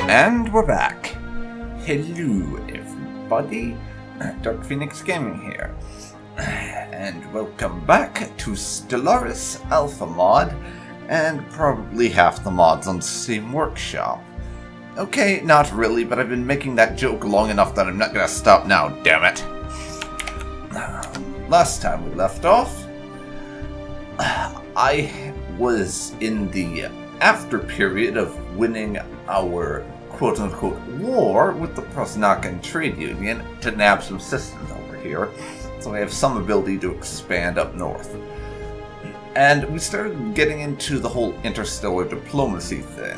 And we're back. Hello everybody, Dark Phoenix Gaming here. And welcome back to Stellaris AlphaMod, and probably half the mods on Steam Workshop. Okay, not really, but I've been making that joke long enough that I'm not gonna stop now, damn it. Last time we left off, I was in the after period of winning our quote-unquote war with the Prosnakan Trade Union to nab some systems over here, so I have some ability to expand up north. And we started getting into the whole interstellar diplomacy thing.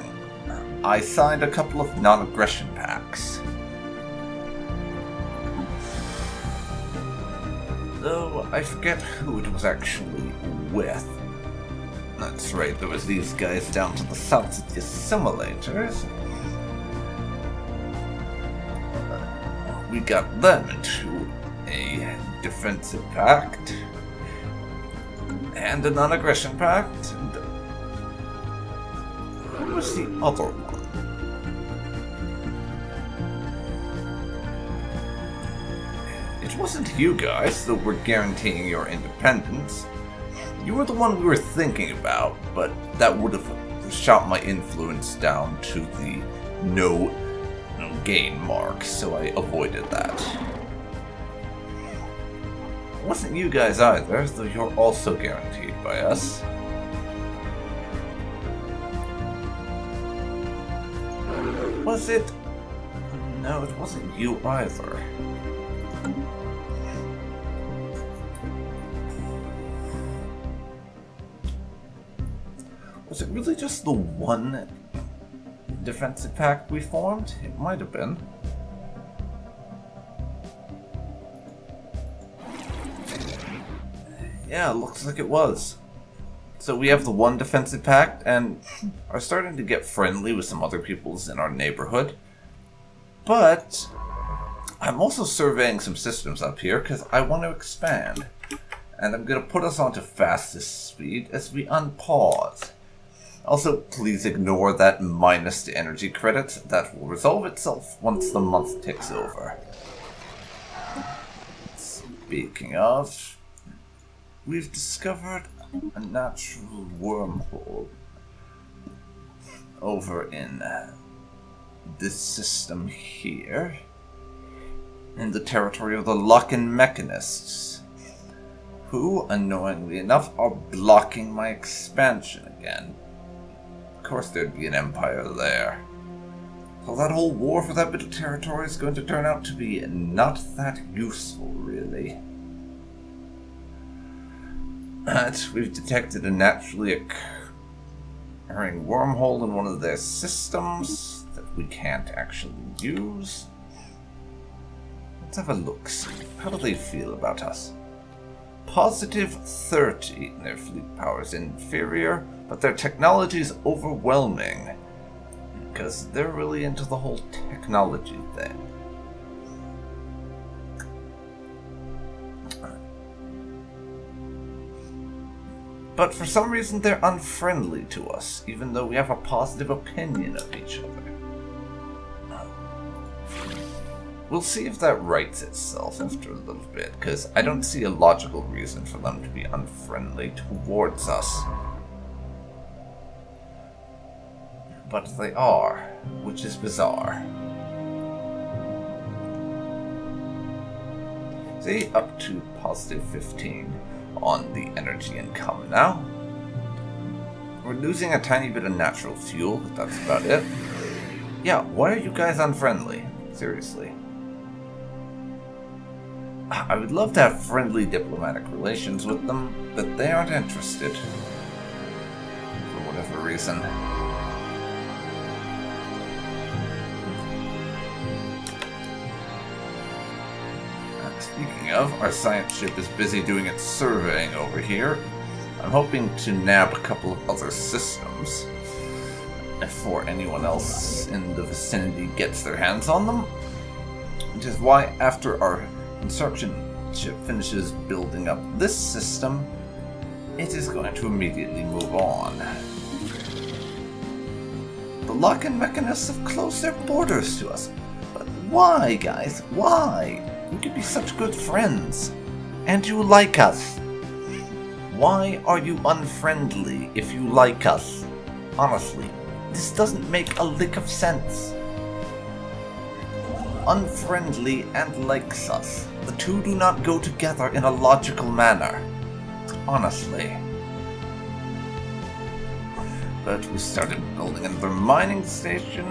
I signed a couple of non-aggression pacts. Though I forget who it was actually with. That's right, there was these guys down to the south of the assimilators. We got them into a defensive pact and a non-aggression pact. And who was the other one? It wasn't you guys that were guaranteeing your independence. You were the one we were thinking about, but that would have shot my influence down to the no gain mark, so I avoided that. It wasn't you guys either, though you're also guaranteed by us. Was it? No, it wasn't you either. Was it really just the one defensive pact we formed? It might have been. Yeah, looks like it was. So we have the one defensive pact and are starting to get friendly with some other peoples in our neighborhood. But I'm also surveying some systems up here because I want to expand. And I'm going to put us onto fastest speed as we unpause. Also, please ignore that minus to energy credits. That will resolve itself once the month ticks over. Speaking of, we've discovered a natural wormhole over in this system here, in the territory of the Lock-in Mechanists, who, annoyingly enough, are blocking my expansion again. Of course there'd be an empire there. So that whole war for that bit of territory is going to turn out to be not that useful, really. But we've detected a naturally occurring wormhole in one of their systems that we can't actually use. Let's have a look. How do they feel about us? Positive 30. Their fleet power is inferior, but their technology is overwhelming. Because they're really into the whole technology thing. But for some reason they're unfriendly to us, even though we have a positive opinion of each other. We'll see if that rights itself after a little bit, because I don't see a logical reason for them to be unfriendly towards us. But they are, which is bizarre. See, up to positive 15 on the energy income now. We're losing a tiny bit of natural fuel, but that's about it. Yeah, why are you guys unfriendly? Seriously. I would love to have friendly diplomatic relations with them, but they aren't interested. For whatever reason. Speaking of, our science ship is busy doing its surveying over here. I'm hoping to nab a couple of other systems before anyone else in the vicinity gets their hands on them. Which is why, after our instruction ship finishes building up this system, it is going to immediately move on. The lock-in mechanists have closed their borders to us. But why, guys? Why? We could be such good friends. And you like us. Why are you unfriendly if you like us? Honestly, this doesn't make a lick of sense. Unfriendly and likes us. The two do not go together in a logical manner. Honestly. But we started building another mining station,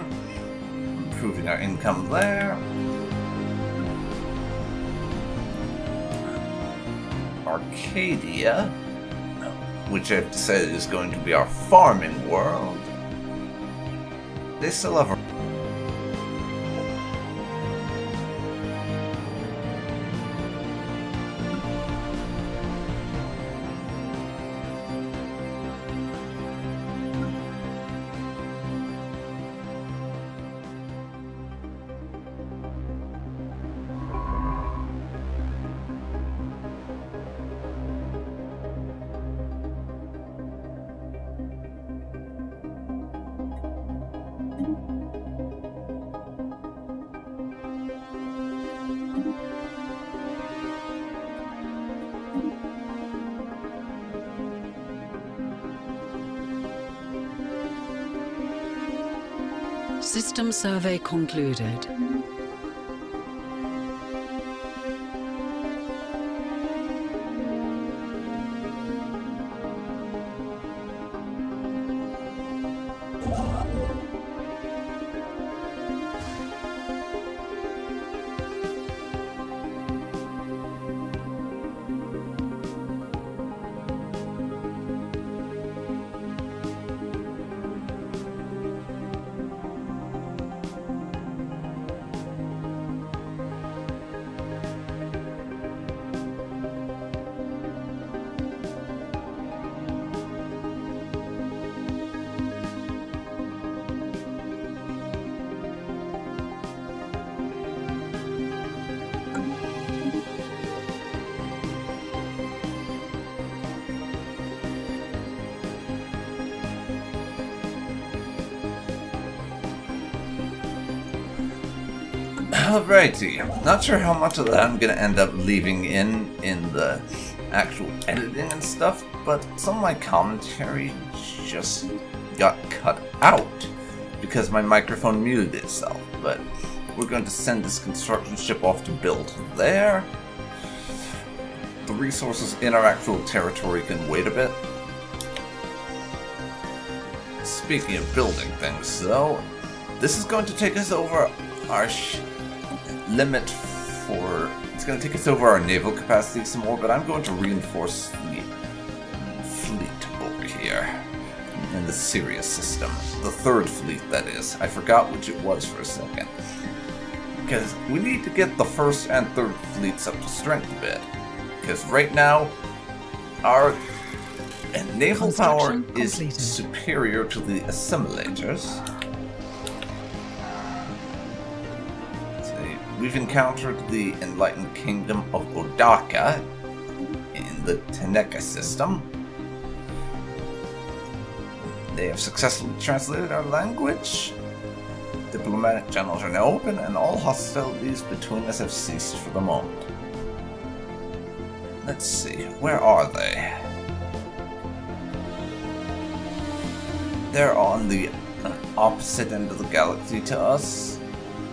improving our income there. Arcadia, which I've decided is going to be our farming world. They still have a System survey concluded. Alrighty, not sure how much of that I'm gonna end up leaving in the actual editing and stuff, but some of my commentary just got cut out because my microphone muted itself. But we're going to send this construction ship off to build there. The resources in our actual territory can wait a bit. Speaking of building things, though, this is going to take us over our limit for... It's going to take us over our naval capacity some more, but I'm going to reinforce the fleet over here in the Sirius system. The third fleet, that is. I forgot which it was for a second. Because we need to get the first and third fleets up to strength a bit. Because right now, our naval power is superior to the assimilators. We've encountered the enlightened kingdom of Odaka in the Teneka system. They have successfully translated our language. Diplomatic channels are now open, and all hostilities between us have ceased for the moment. Let's see, where are they? They're on the opposite end of the galaxy to us.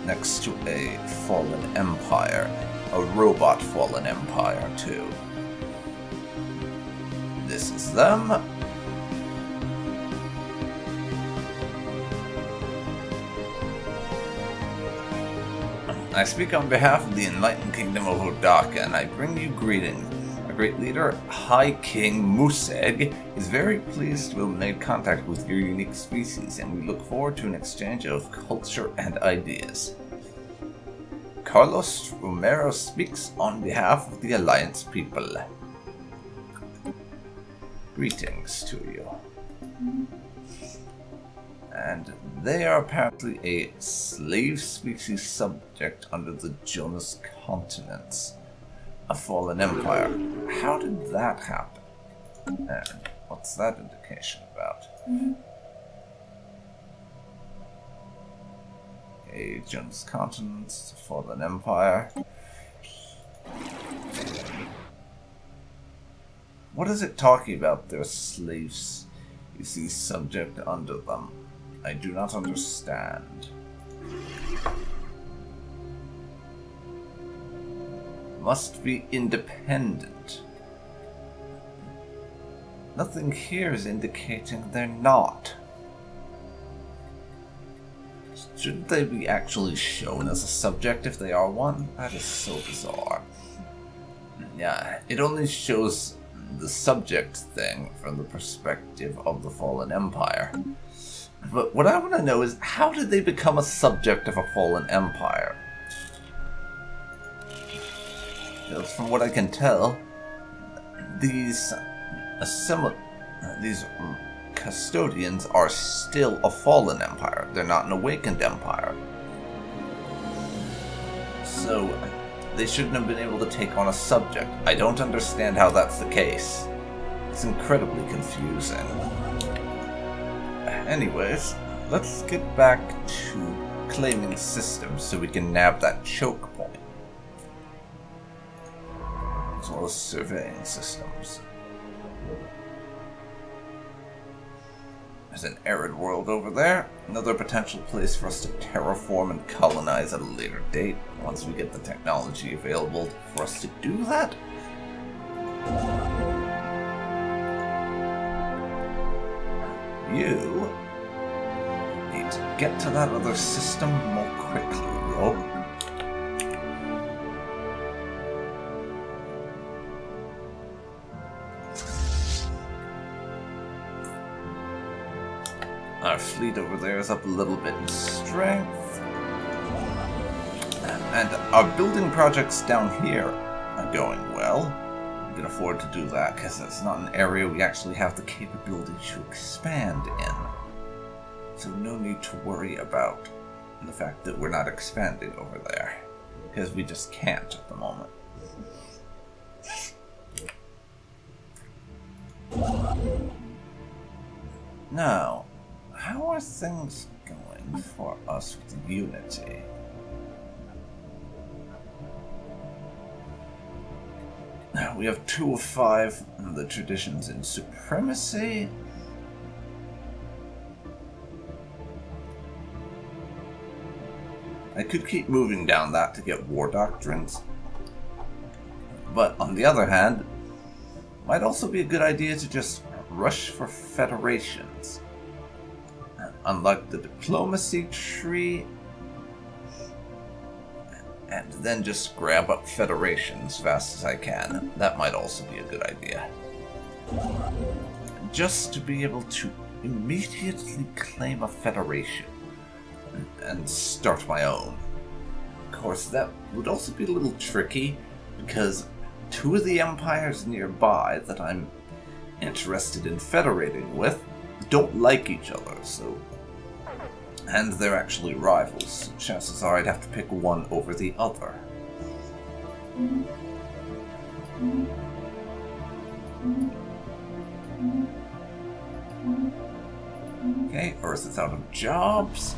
Next to a fallen empire. A robot fallen empire, too. This is them. I speak on behalf of the enlightened kingdom of Odaka, and I bring you greetings. Our great leader, High King Museg, is very pleased to have made contact with your unique species, and we look forward to an exchange of culture and ideas. Carlos Romero speaks on behalf of the Alliance people. Greetings to you. And they are apparently a slave species subject under the Jonas continents. A fallen empire. How did that happen? And what's that indication about? Agents, continents, fallen empire. What is it talking about? Their slaves. You see subject under them. I do not understand. Must be independent. Nothing here is indicating they're not. Shouldn't they be actually shown as a subject if they are one? That is so bizarre. Yeah, it only shows the subject thing from the perspective of the Fallen Empire. But what I want to know is, how did they become a subject of a Fallen Empire? Because from what I can tell, these custodians are still a fallen empire. They're not an awakened empire. So they shouldn't have been able to take on a subject. I don't understand how that's the case. It's incredibly confusing. Anyways, let's get back to claiming systems so we can nab that choke point. As well as surveying systems. There's an arid world over there. Another potential place for us to terraform and colonize at a later date, once we get the technology available for us to do that. You need to get to that other system more quickly, yo. Our fleet over there is up a little bit in strength. And our building projects down here are going well. We can afford to do that because it's not an area we actually have the capability to expand in. So no need to worry about the fact that we're not expanding over there. Because we just can't at the moment. Now, how are things going for us with Unity? We have 2 of 5 in the traditions in supremacy. I could keep moving down that to get war doctrines. But on the other hand, might also be a good idea to just rush for federations. Unlock the diplomacy tree, and then just grab up federations as fast as I can. That might also be a good idea. Just to be able to immediately claim a federation and start my own. Of course, that would also be a little tricky, because 2 of the empires nearby that I'm interested in federating with don't like each other, so... And they're actually rivals, so chances are I'd have to pick one over the other. Okay, Earth is out of jobs.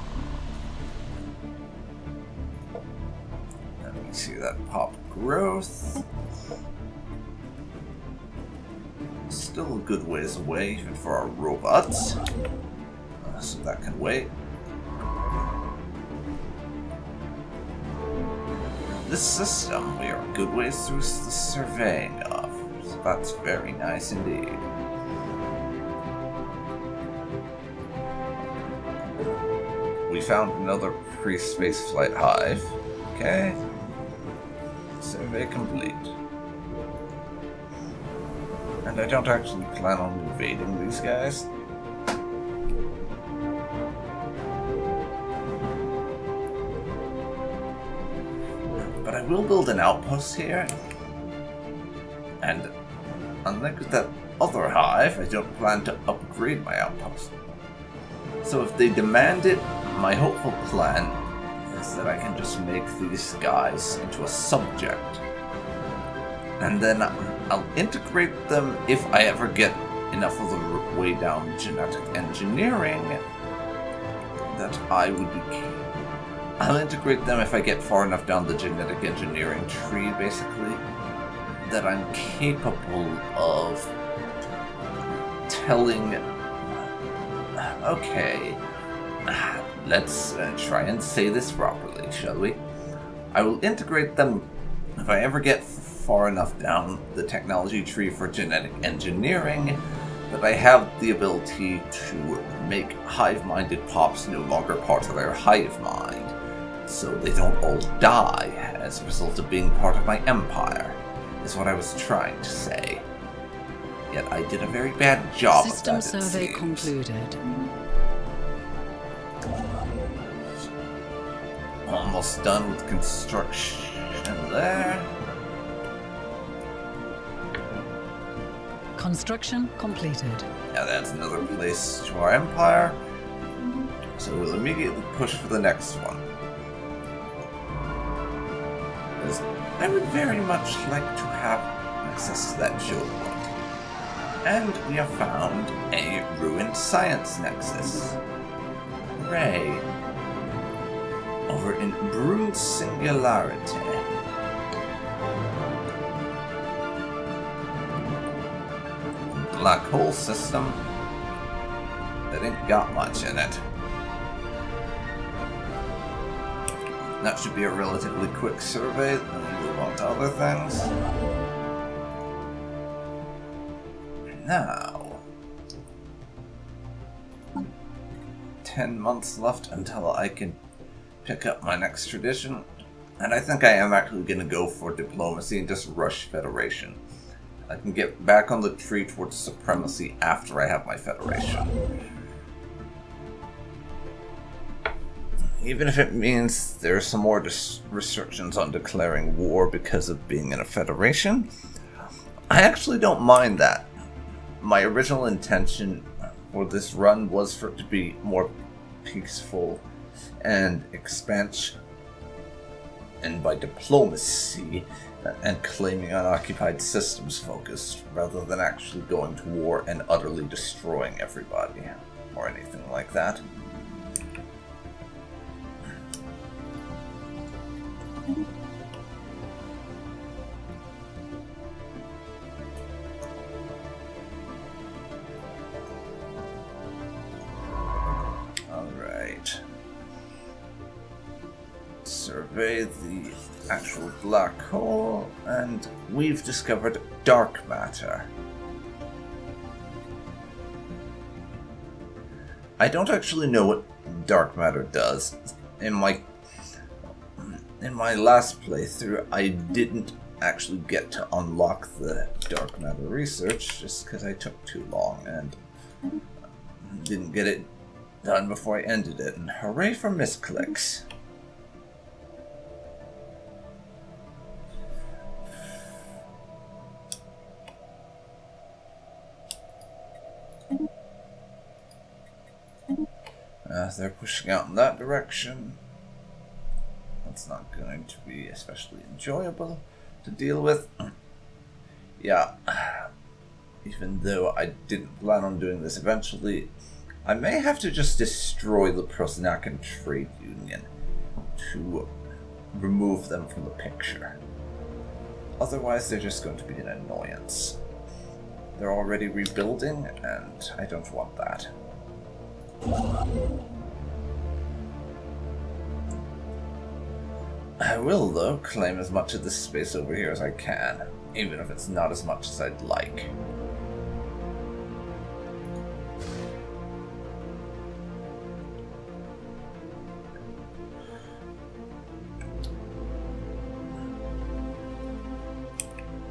Let me see that pop growth. Still a good ways away, even for our robots. So that can wait. This system we are a good ways through the surveying of, so that's very nice indeed. We found another pre-space flight hive. Okay. Survey complete. And I don't actually plan on invading these guys. But I will build an outpost here. And unlike that other hive, I don't plan to upgrade my outpost. So if they demand it, my hopeful plan is that I can just make these guys into a subject. And then I'll integrate them if I ever get enough of the way down genetic engineering that I would be I'll integrate them if I get far enough down the genetic engineering tree, basically, that I'm capable of telling... Okay, let's try and say this properly, shall we? I will integrate them if I ever get far enough down the technology tree for genetic engineering that I have the ability to make hive-minded pops no longer part of their hive mind, so they don't all die as a result of being part of my empire, is what I was trying to say. Yet I did a very bad job of that, System survey concluded. Almost done with construction there. Construction completed. Now that's another place to our empire. So we'll immediately push for the next one. Because I would very much like to have access to that choke point. And we have found a ruined science nexus. Hooray. Over in Brune Singularity. Black hole system that ain't got much in it. That should be a relatively quick survey, then we move on to other things. Now, 10 months left until I can pick up my next tradition, and I think I am actually going to go for diplomacy and just rush Federation. I can get back on the tree towards supremacy after I have my Federation. Even if it means there are some more restrictions on declaring war because of being in a Federation, I actually don't mind that. My original intention for this run was for it to be more peaceful and expansion, and by diplomacy and claiming unoccupied systems focused, rather than actually going to war and utterly destroying everybody, or anything like that. Alright. Survey the actual black hole, and we've discovered dark matter. I don't actually know what dark matter does. In my last playthrough, I didn't actually get to unlock the dark matter research just because I took too long and didn't get it done before I ended it. And hooray for misclicks. As they're pushing out in that direction, that's not going to be especially enjoyable to deal with. Yeah, even though I didn't plan on doing this eventually, I may have to just destroy the Prosnakan Trade Union to remove them from the picture. Otherwise, they're just going to be an annoyance. They're already rebuilding, and I don't want that. I will, though, claim as much of this space over here as I can, even if it's not as much as I'd like.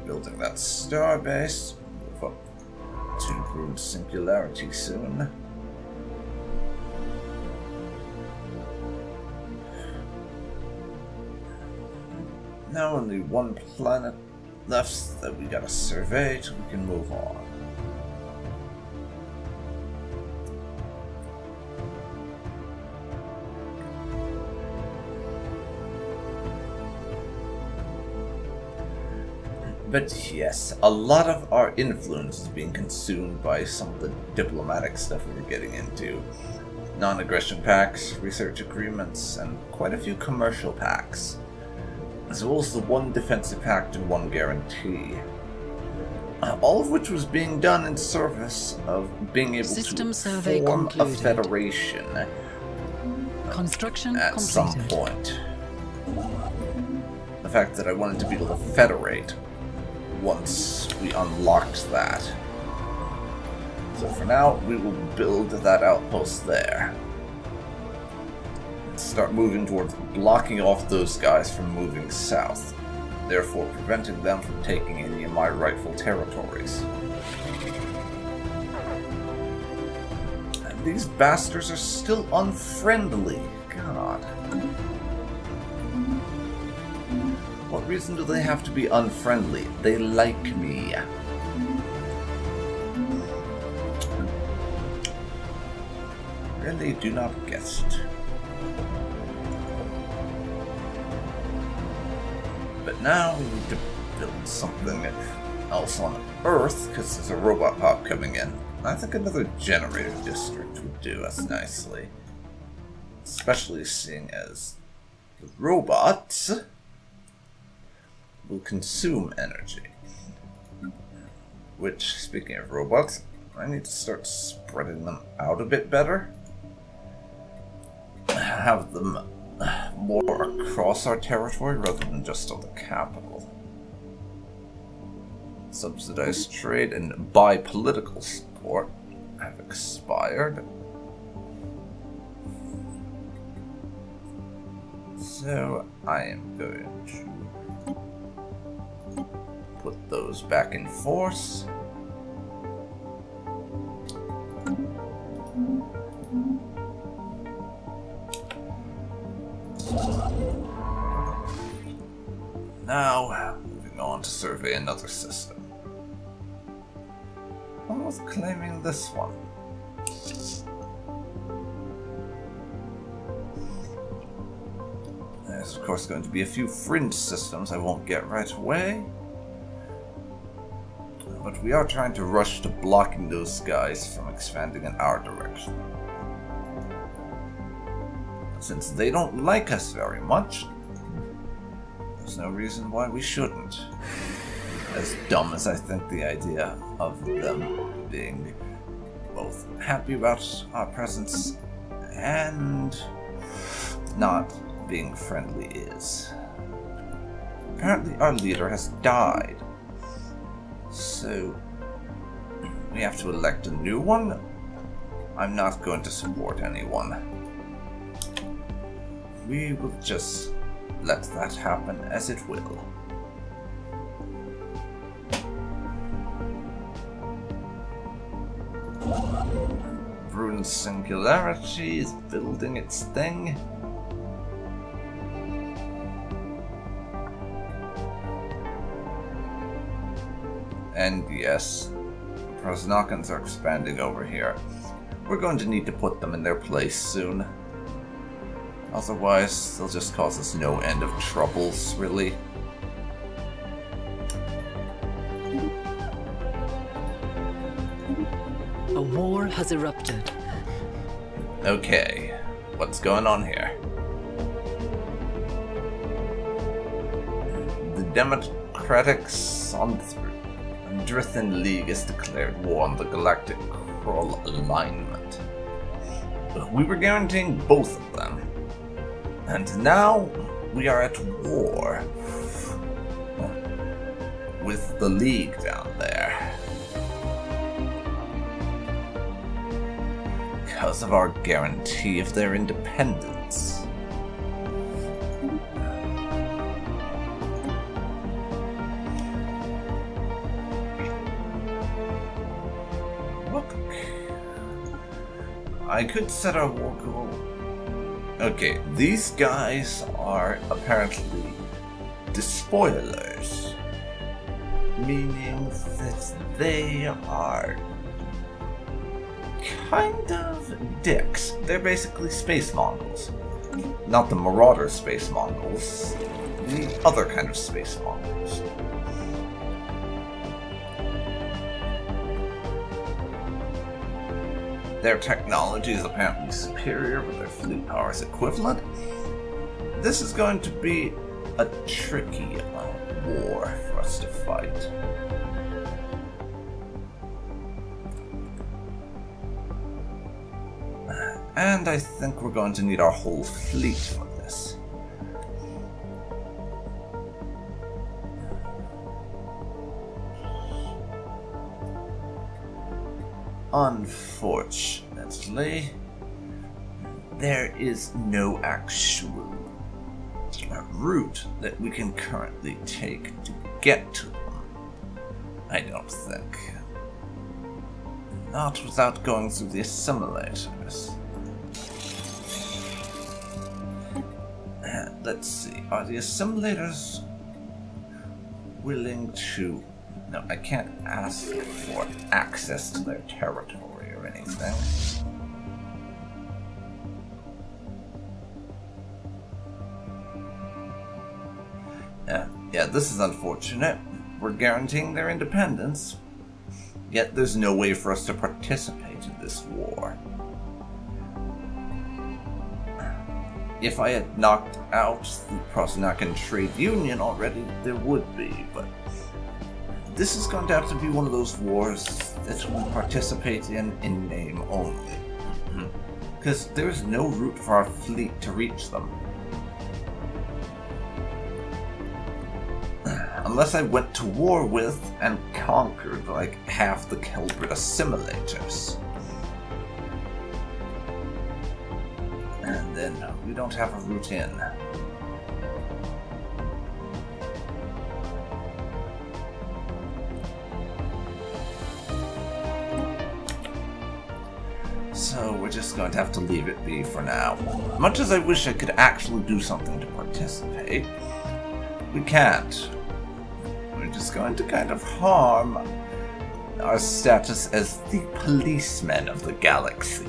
Building that starbase, move up to Brune Singularity soon. Now only one planet left that we gotta survey till we can move on. But yes, a lot of our influence is being consumed by some of the diplomatic stuff we're getting into. non-aggression packs, research agreements, and quite a few commercial packs, as well as the one defensive pact and one guarantee. All of which was being done in service of being able System to survey form a concluded. federation Construction at completed. some point. The fact that I wanted to be able to federate once we unlocked that. So for now, we will build that outpost there. And start moving towards blocking off those guys from moving south, therefore preventing them from taking any of my rightful territories. And these bastards are still unfriendly. God. What reason do they have to be unfriendly? They like me. Really do not get it. But now we need to build something else on Earth, because there's a robot pop coming in. I think another generator district would do us nicely. Especially seeing as the robots will consume energy. Which, speaking of robots, I need to start spreading them out a bit better. Have them more across our territory rather than just on the capital. Subsidized trade and buy political support have expired. So I am going to put those back in force. Now, moving on to survey another system. Almost claiming this one. There's of course going to be a few fringe systems I won't get right away. But we are trying to rush to blocking those guys from expanding in our direction. Since they don't like us very much, there's no reason why we shouldn't. As dumb as I think the idea of them being both happy about our presence and not being friendly is. Apparently our leader has died. So we have to elect a new one? I'm not going to support anyone. We will just let that happen as it will. Rune Singularity is building its thing. And yes, Prosnokans are expanding over here. We're going to need to put them in their place soon. Otherwise, they'll just cause us no end of troubles, really. A war has erupted. Okay, what's going on here? The Democratic Sondrithan League has declared war on the Galactic Krull Alignment. We were guaranteeing both of them. And now we are at war with the League down there. Because of our guarantee of their independence. Look, I could set our war goal. Okay, these guys are apparently despoilers, meaning that they are kind of dicks. They're basically space Mongols. Not the Marauder space Mongols, the other kind of space Mongols. Their technology is apparently superior, but their fleet power is equivalent. This is going to be a tricky war for us to fight. And I think we're going to need our whole fleet for this. Unfortunately, there is no actual route that we can currently take to get to them. I don't think. Not without going through the assimilators. Let's see, are the assimilators willing to... No, I can't ask for access to their territory or anything. Yeah, this is unfortunate. We're guaranteeing their independence, yet there's no way for us to participate in this war. If I had knocked out the Prosnakan Trade Union already, there would be, but this is going to have to be one of those wars that we'll participate in name only. Because there's no route for our fleet to reach them. Unless I went to war with and conquered like half the Kelbrid assimilators. And then we don't have a route in. So we're just going to have to leave it be for now. Much as I wish I could actually do something to participate, we can't. We're just going to kind of harm our status as the policemen of the galaxy.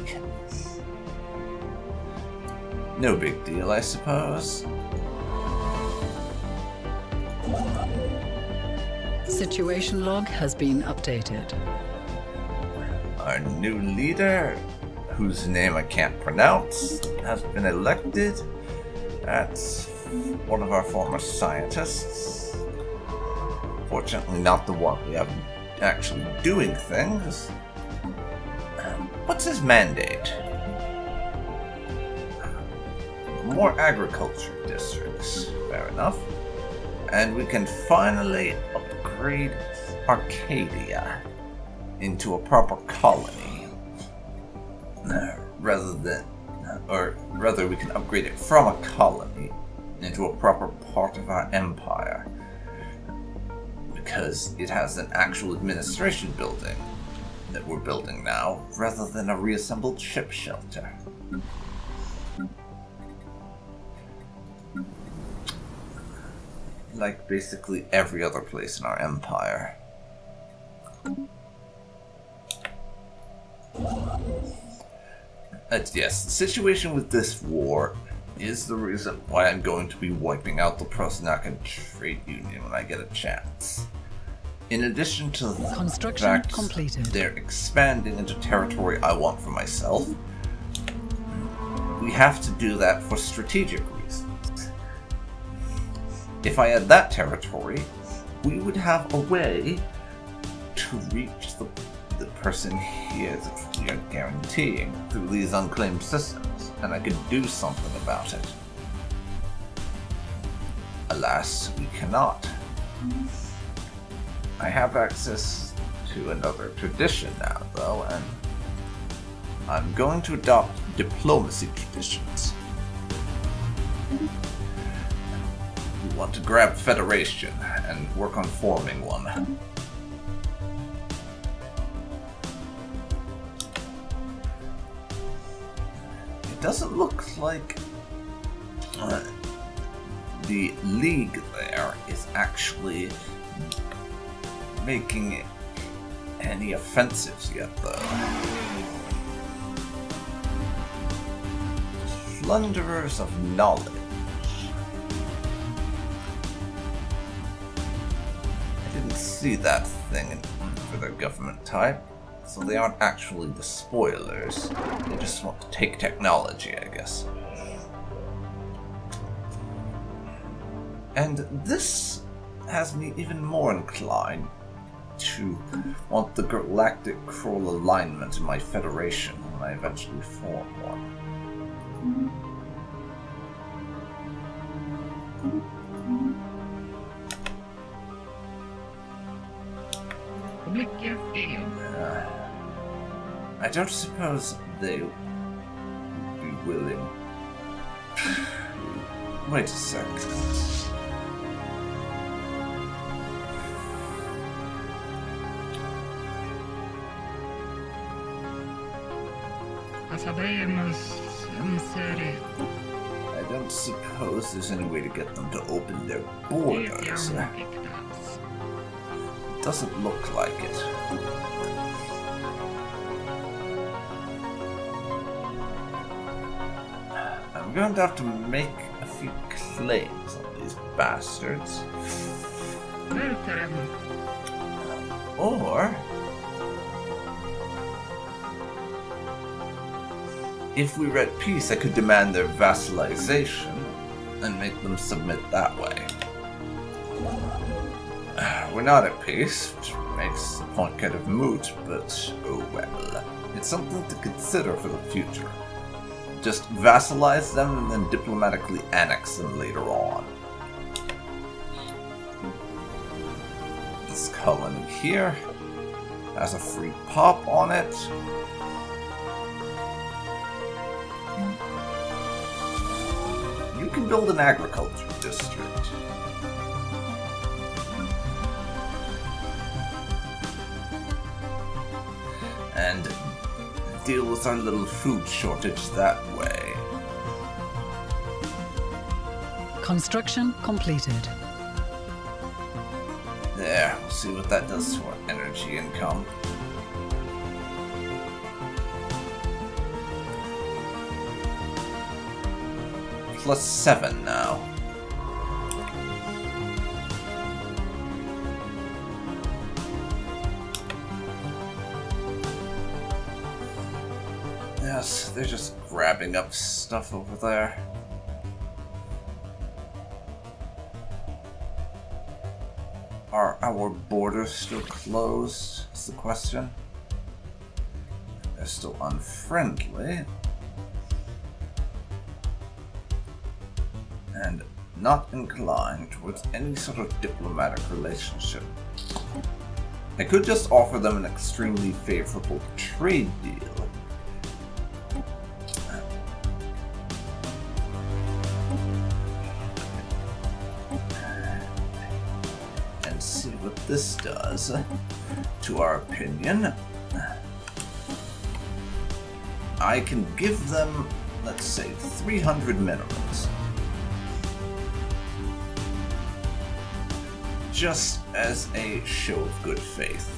No big deal, I suppose. Situation log has been updated. Our new leader, whose name I can't pronounce, has been elected. That's one of our former scientists. Fortunately, not the one we have actually doing things. What's his mandate? More agriculture districts. Fair enough. And we can finally upgrade Arcadia into a proper colony. Rather we can upgrade it from a colony into a proper part of our empire. Because it has an actual administration building that we're building now, rather than a reassembled ship shelter. Like basically every other place in our empire. Yes, the situation with this war is the reason why I'm going to be wiping out the Prosnakan Trade Union when I get a chance. In addition to the Construction fact completed. They're expanding into territory I want for myself, we have to do that for strategic reasons. If I had that territory, we would have a way to reach the person here that we are guaranteeing through these unclaimed systems, and I could do something about it. Alas, we cannot. I have access to another tradition now, though, and I'm going to adopt diplomacy traditions. We want to grab Federation and work on forming one. It doesn't look like the League there is actually making any offensives yet, though. Plunderers of knowledge. I didn't see that thing for their government type. So they aren't actually the spoilers. They just want to take technology, I guess. And this has me even more inclined to want the galactic Kroll alignment in my Federation when I eventually form one. I don't suppose they would be willing. Wait a second. I don't suppose there's any way to get them to open their borders. Doesn't look like it. I'm going to have to make a few claims on these bastards. Or if we were at peace, I could demand their vassalization and make them submit that way. We're not at peace, which makes the point kind of moot, but oh well. It's something to consider for the future. Just vassalize them and then diplomatically annex them later on. This colony here has a free pop on it. You can build an agriculture district. And deal with our little food shortage that way. Construction completed. There, we'll see what that does to our energy income. +7 now. Yes, they're just grabbing up stuff over there. Are our borders still closed? Is the question. They're still unfriendly. And not inclined towards any sort of diplomatic relationship. I could just offer them an extremely favorable trade deal. And see what this does to our opinion. I can give them, let's say, 300 minerals. Just as a show of good faith.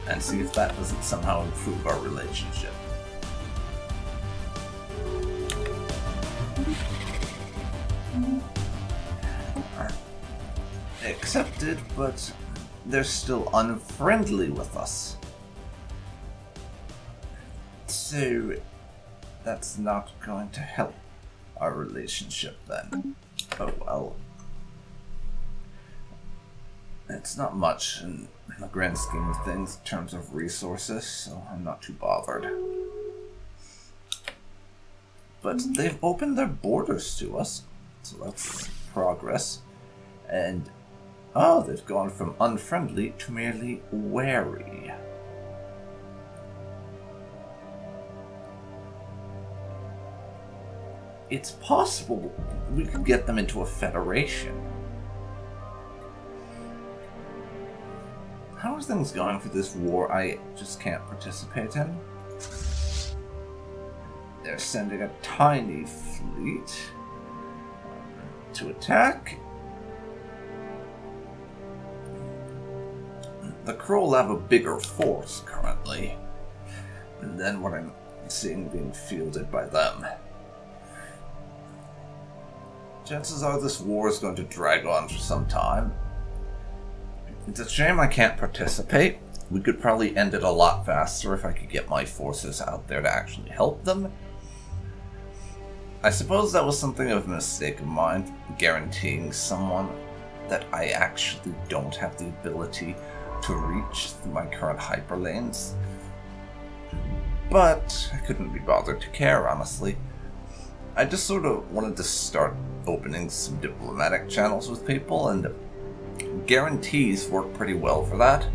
And see if that doesn't somehow improve our relationship. Accepted, but they're still unfriendly with us. So that's not going to help our relationship then. Oh well. It's not much in the grand scheme of things in terms of resources, so I'm not too bothered. But they've opened their borders to us, so that's progress. And, oh, they've gone from unfriendly to merely wary. It's possible we could get them into a federation. How are things going for this war I just can't participate in? They're sending a tiny fleet to attack. The Kroll have a bigger force currently than what I'm seeing being fielded by them. Chances are this war is going to drag on for some time. It's a shame I can't participate. We could probably end it a lot faster if I could get my forces out there to actually help them. I suppose that was something of a mistake of mine, guaranteeing someone that I actually don't have the ability to reach through my current hyperlanes. But I couldn't be bothered to care, honestly. I just sort of wanted to start opening some diplomatic channels with people, and guarantees work pretty well for that.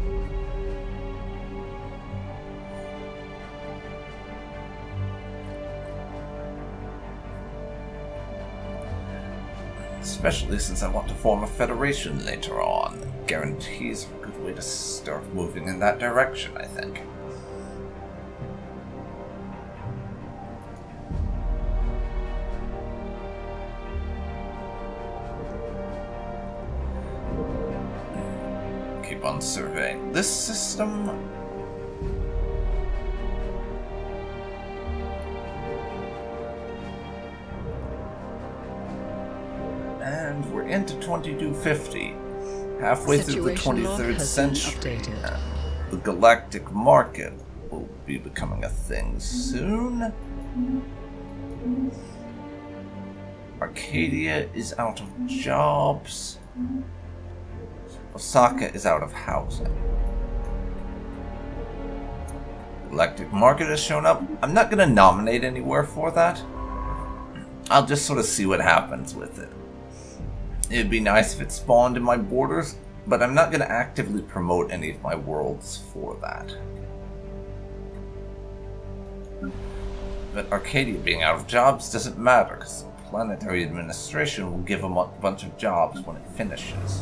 Especially since I want to form a federation later on. Guarantees are a good way to start moving in that direction, I think. Keep on surveying this system. And we're into 2250, halfway through the 23rd century. The galactic market will be becoming a thing soon. Arcadia is out of jobs. Osaka is out of housing. Galactic market has shown up. I'm not going to nominate anywhere for that. I'll just sort of see what happens with it. It'd be nice if it spawned in my borders, but I'm not going to actively promote any of my worlds for that. But Arcadia being out of jobs doesn't matter, because the planetary administration will give them a bunch of jobs when it finishes.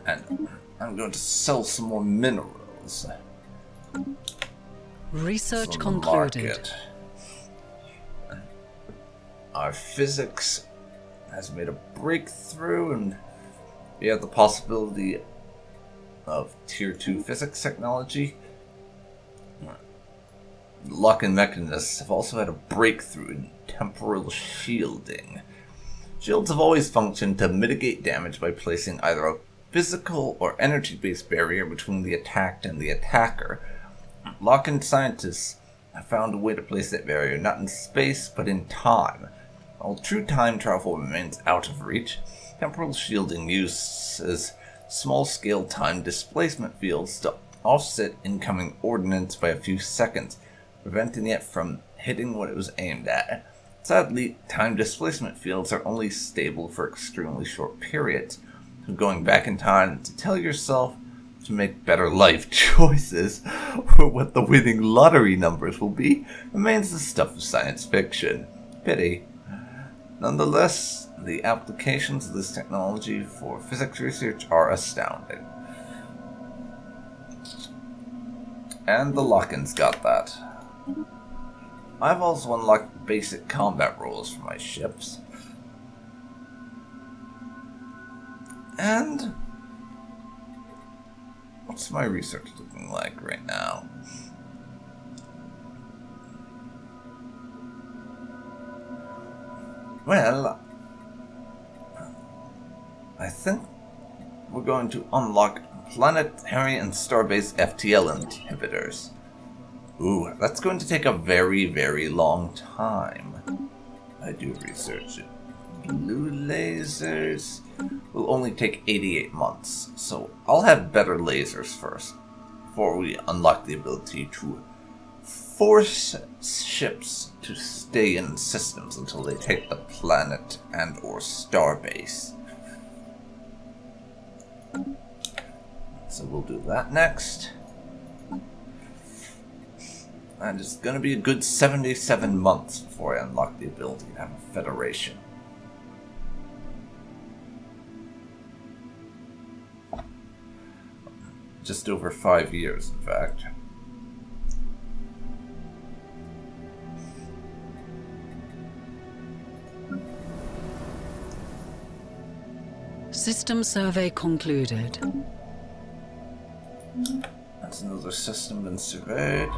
And I'm going to sell some more minerals. Research concluded. Market. Our physics has made a breakthrough, and we have the possibility of Tier 2 physics technology. Luck and Mechanists have also had a breakthrough in temporal shielding. Shields have always functioned to mitigate damage by placing either a physical or energy-based barrier between the attacked and the attacker. Locke scientists have found a way to place that barrier not in space, but in time. While true time travel remains out of reach, temporal shielding uses small-scale time displacement fields to offset incoming ordnance by a few seconds, preventing it from hitting what it was aimed at. Sadly, time displacement fields are only stable for extremely short periods, so going back in time to tell yourself to make better life choices or what the winning lottery numbers will be remains the stuff of science fiction. Pity. Nonetheless, the applications of this technology for physics research are astounding. And the lock-ins got that. I've also unlocked basic combat rules for my ships. And what's my research looking like right now? Well, I think we're going to unlock planetary and starbase FTL inhibitors. Ooh, that's going to take a very, very long time. I do research it. Blue lasers will only take 88 months, so I'll have better lasers first, before we unlock the ability to force ships to stay in systems until they take the planet and or starbase. So we'll do that next. And it's going to be a good 77 months before I unlock the ability to have a federation. Just over 5 years, in fact. System survey concluded. That's another system been surveyed.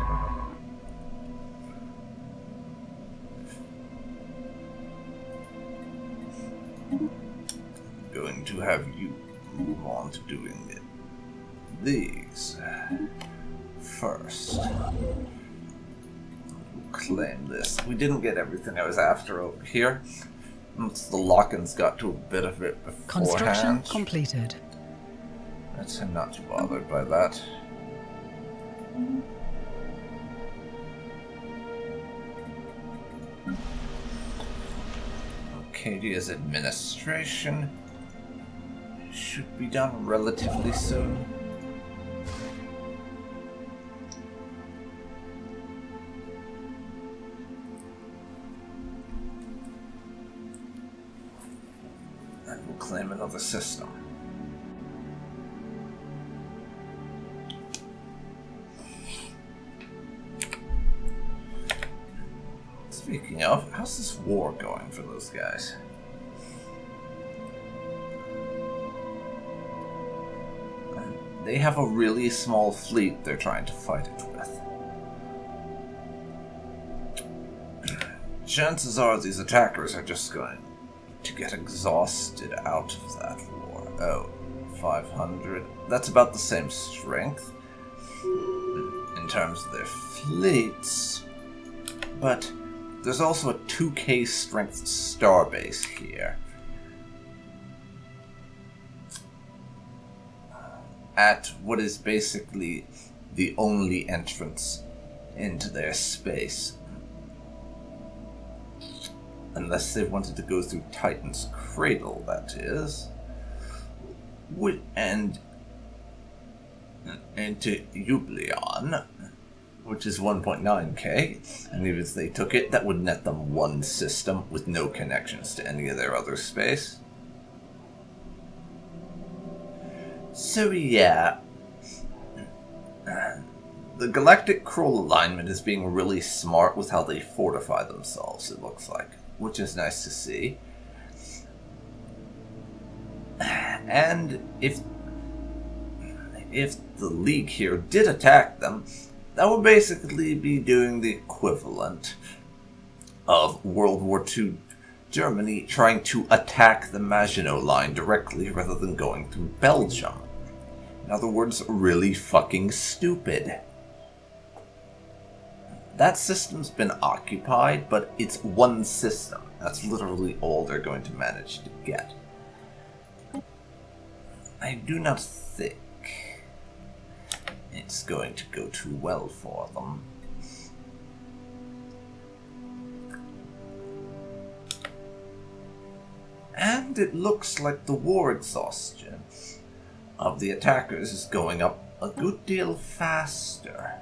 Going to have you move on to doing these first. We'll claim this. We didn't get everything I was after over here. Once the lock-ins got to a bit of it beforehand. Construction completed. I'm not too bothered by that. Arcadia's administration should be done relatively soon. And we'll claim another system. Speaking of, how's this war going for those guys? They have a really small fleet they're trying to fight it with. Chances are these attackers are just going to get exhausted out of that war. Oh, 500. That's about the same strength in terms of their fleets, but there's also a 2k strength starbase here. At what is basically the only entrance into their space. Unless they wanted to go through Titan's Cradle, that is. And into Eublion, which is 1.9k, and even if they took it, that would net them one system with no connections to any of their other space. So yeah, the Galactic Cruel Alignment is being really smart with how they fortify themselves, it looks like, which is nice to see. And if the League here did attack them, that would basically be doing the equivalent of World War II Germany trying to attack the Maginot Line directly rather than going through Belgium. In other words, really fucking stupid. That system's been occupied, but it's one system. That's literally all they're going to manage to get. I do not think it's going to go too well for them. And it looks like the war exhaustion of the attackers is going up a good deal faster.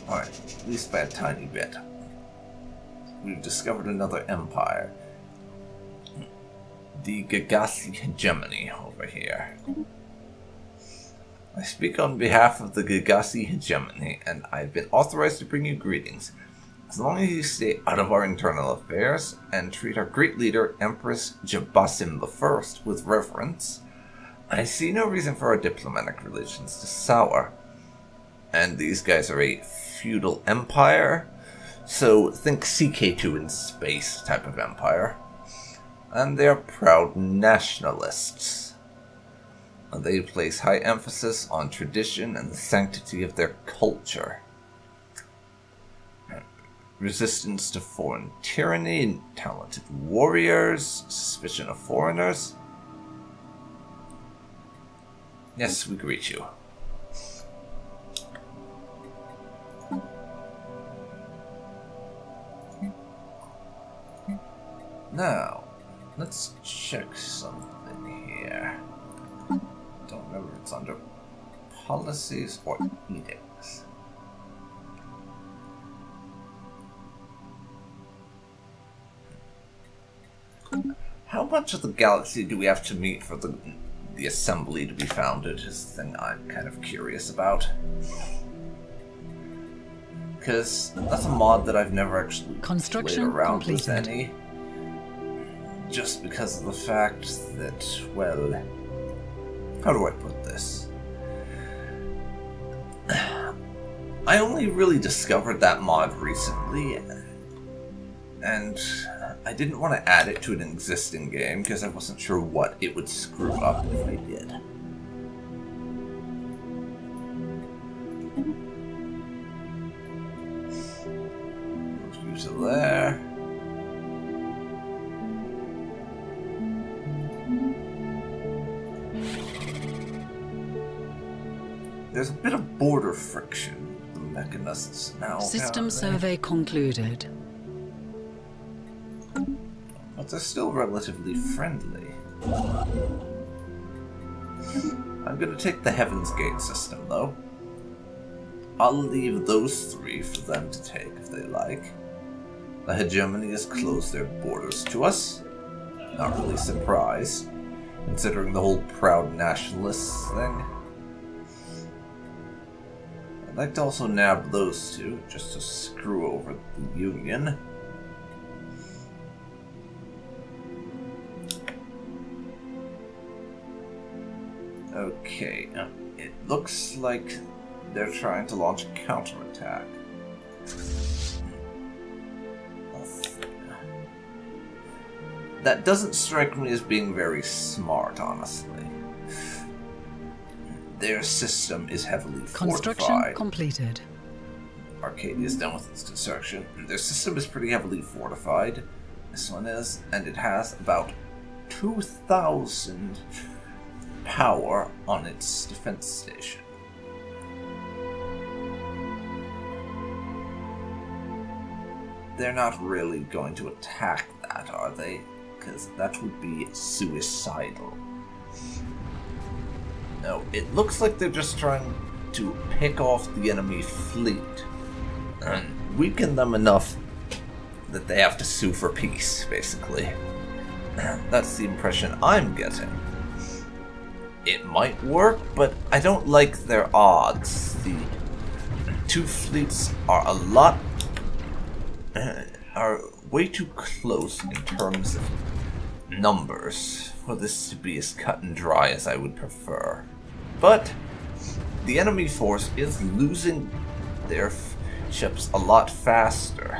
Alright, at least by a tiny bit. We've discovered another empire. The Gagassi hegemony over here. I speak on behalf of the Gagassi hegemony, and I've been authorized to bring you greetings. As long as you stay out of our internal affairs and treat our great leader, Empress Jabasim I, with reverence, I see no reason for our diplomatic relations to sour. And these guys are a feudal empire, so think CK2 in space type of empire. And they are proud nationalists. They place high emphasis on tradition and the sanctity of their culture. Resistance to foreign tyranny, talented warriors, suspicion of foreigners. Yes, we greet you. Now, let's check something here. Don't remember if it's under policies or edicts. How much of the galaxy do we have to meet for the assembly to be founded is the thing I'm kind of curious about. Because that's a mod that I've never actually played around with any. just because of the fact that, well, how do I put this? I only really discovered that mod recently, and I didn't want to add it to an existing game because I wasn't sure what it would screw up if I did. Use it there. There's a bit of border friction with the mechanists now. System survey concluded. But they're still relatively friendly. I'm gonna take the Heaven's Gate system, though. I'll leave those 3 for them to take if they like. The hegemony has closed their borders to us. Not really surprised, considering the whole proud nationalists thing. I'd like to also nab those 2, just to screw over the Union. Okay, it looks like they're trying to launch a counterattack. That doesn't strike me as being very smart, honestly. Their system is heavily Construction fortified. completed. Arcadia is done with its construction. Their system is pretty heavily fortified. This one is, and it has about 2,000 power on its defense station. They're not really going to attack that, are they? Because that would be suicidal. No, it looks like they're just trying to pick off the enemy fleet and weaken them enough that they have to sue for peace, basically. That's the impression I'm getting. It might work, but I don't like their odds. The 2 fleets are are way too close in terms of numbers for this to be as cut and dry as I would prefer. But the enemy force is losing their ships a lot faster.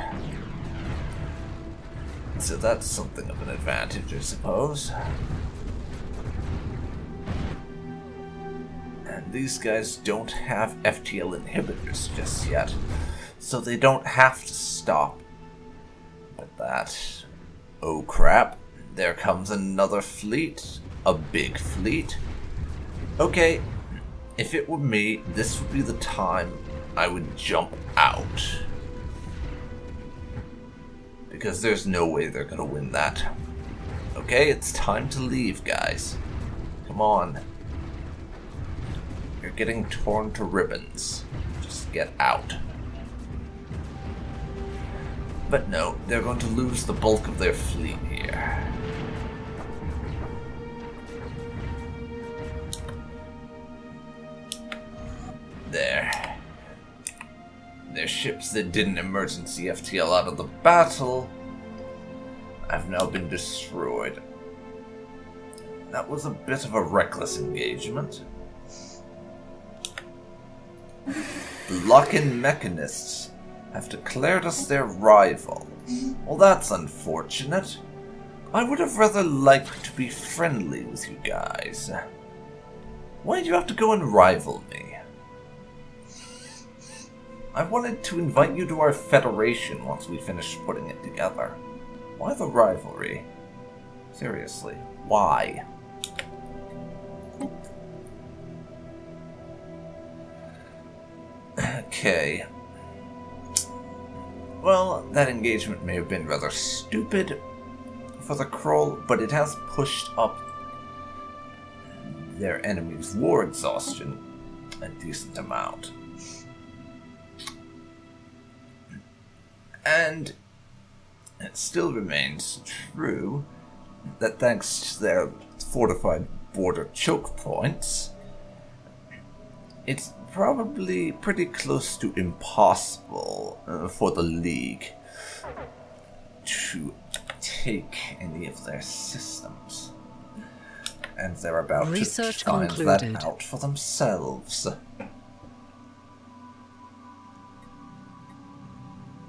So that's something of an advantage, I suppose. And these guys don't have FTL inhibitors just yet, so they don't have to stop. But that... oh crap, there comes another fleet. A big fleet. Okay, if it were me, this would be the time I would jump out. Because there's no way they're gonna win that. Okay, it's time to leave, guys. Come on. You're getting torn to ribbons. Just get out. But no, they're going to lose the bulk of their fleet here. There. Their ships that didn't emergency FTL out of the battle have now been destroyed. That was a bit of a reckless engagement. The lock-in mechanists have declared us their rival. Well, that's unfortunate. I would have rather liked to be friendly with you guys. Why did you have to go and rival me? I wanted to invite you to our federation once we finished putting it together. Why the rivalry? Seriously, why? Okay. Well, that engagement may have been rather stupid for the Kroll, but it has pushed up their enemy's war exhaustion a decent amount. And it still remains true that thanks to their fortified border choke points, it's probably pretty close to impossible for the League to take any of their systems. And they're about Research to find concluded. that out for themselves.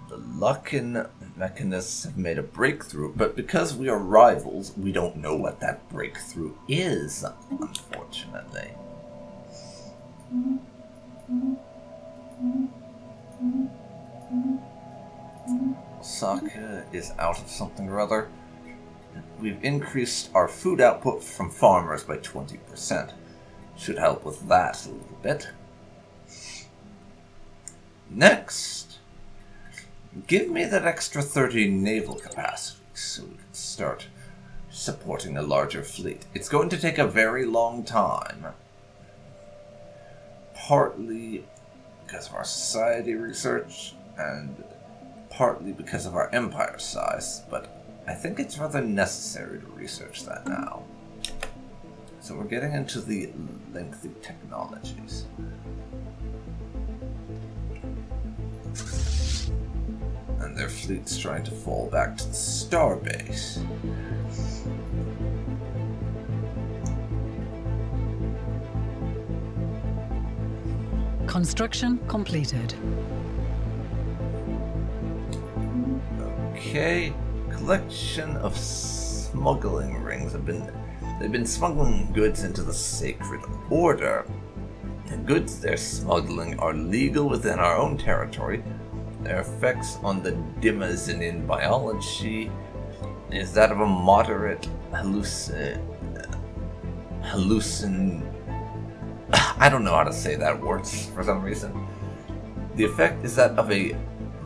The Luckin mechanists have made a breakthrough, but because we are rivals, we don't know what that breakthrough is, unfortunately. Osaka is out of something or other. We've increased our food output from farmers by 20%. Should help with that a little bit. Next, give me that extra 30 naval capacity so we can start supporting a larger fleet. It's going to take a very long time. Partly because of our society research and partly because of our empire size, but I think it's rather necessary to research that now. So we're getting into the lengthy technologies. And their fleet's trying to fall back to the starbase. Construction completed. Okay, collection of smuggling rings they've been smuggling goods into the Sacred Order. The goods they're smuggling are legal within our own territory. Their effects on the Dimazinin biology is that of a moderate hallucin... I don't know how to say that word for some reason. The effect is that of a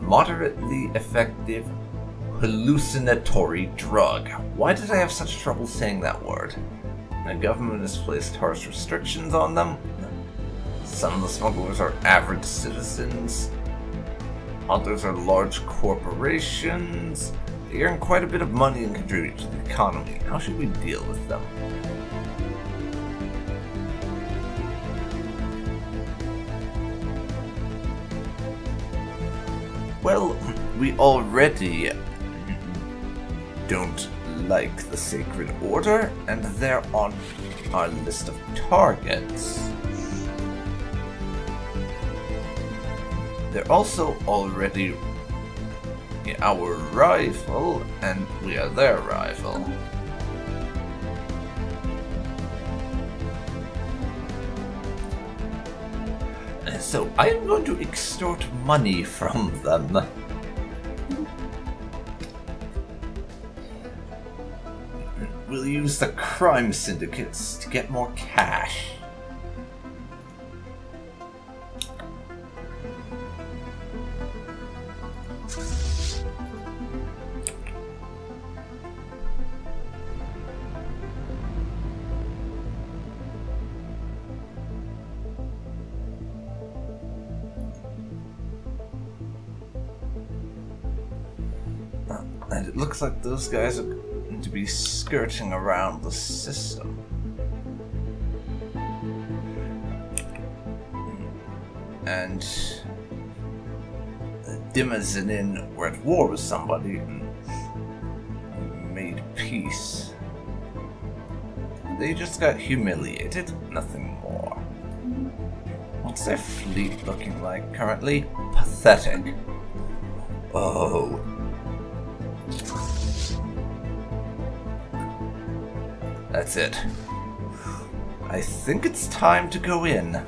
moderately effective hallucinatory drug. Why did I have such trouble saying that word? The government has placed harsh restrictions on them. Some of the smugglers are average citizens. Others are large corporations. They earn quite a bit of money and contribute to the economy. How should we deal with them? Well, we already don't like the Sacred Order, and they're on our list of targets. They're also already our rival, and we are their rival. So I am going to extort money from them. We'll use the crime syndicates to get more cash. And it looks like those guys are going to be skirting around the system. And the Dimazinin were at war with somebody and made peace. They just got humiliated, nothing more. What's their fleet looking like currently? Pathetic. Oh. That's it. I think it's time to go in.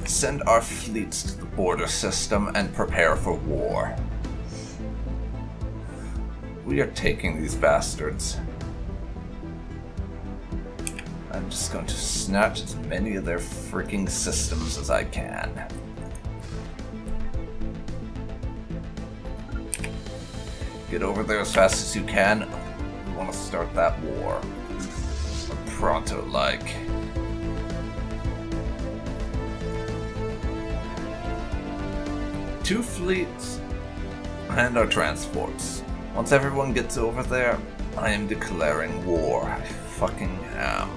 Send our fleets to the border system and prepare for war. We are taking these bastards. I'm just going to snatch as many of their freaking systems as I can. Get over there as fast as you can. We want to start that war. Pronto-like. Two fleets and our transports. Once everyone gets over there, I am declaring war. I fucking am.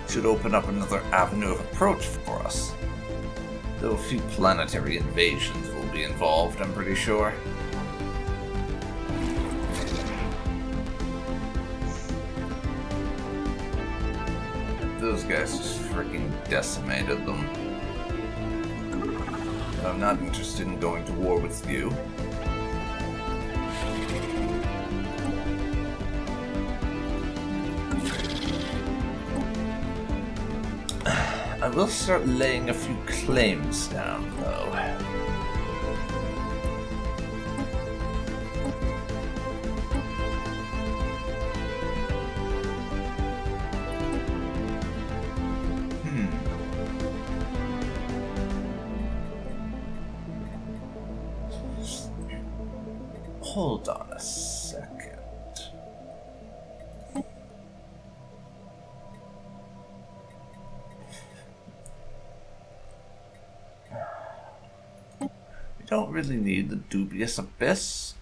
should open up another avenue of approach for us. Though a few planetary invasions will be involved, I'm pretty sure. Those guys just freaking decimated them. I'm not interested in going to war with you. I will start laying a few claims down, though. Hold on a second. We don't really need the dubious abyss.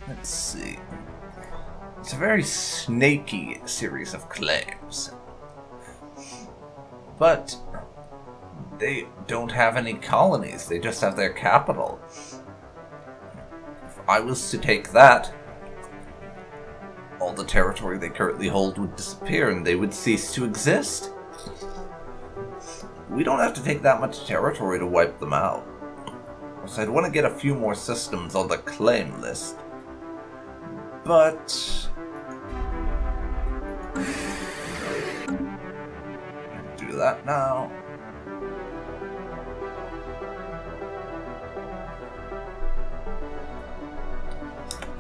Let's see. It's a very snaky series of claims. But they don't have any colonies, they just have their capital. I was to take that, all the territory they currently hold would disappear and they would cease to exist. We don't have to take that much territory to wipe them out. So I'd want to get a few more systems on the claim list. But do that now.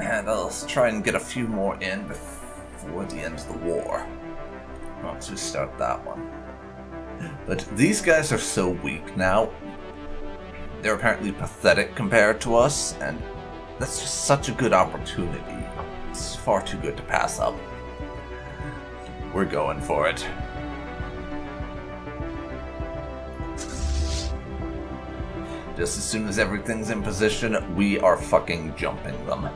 And I'll try and get a few more in before the end of the war. Once we start that one. But these guys are so weak now. They're apparently pathetic compared to us, and that's just such a good opportunity. It's far too good to pass up. We're going for it. Just as soon as everything's in position, we are fucking jumping them.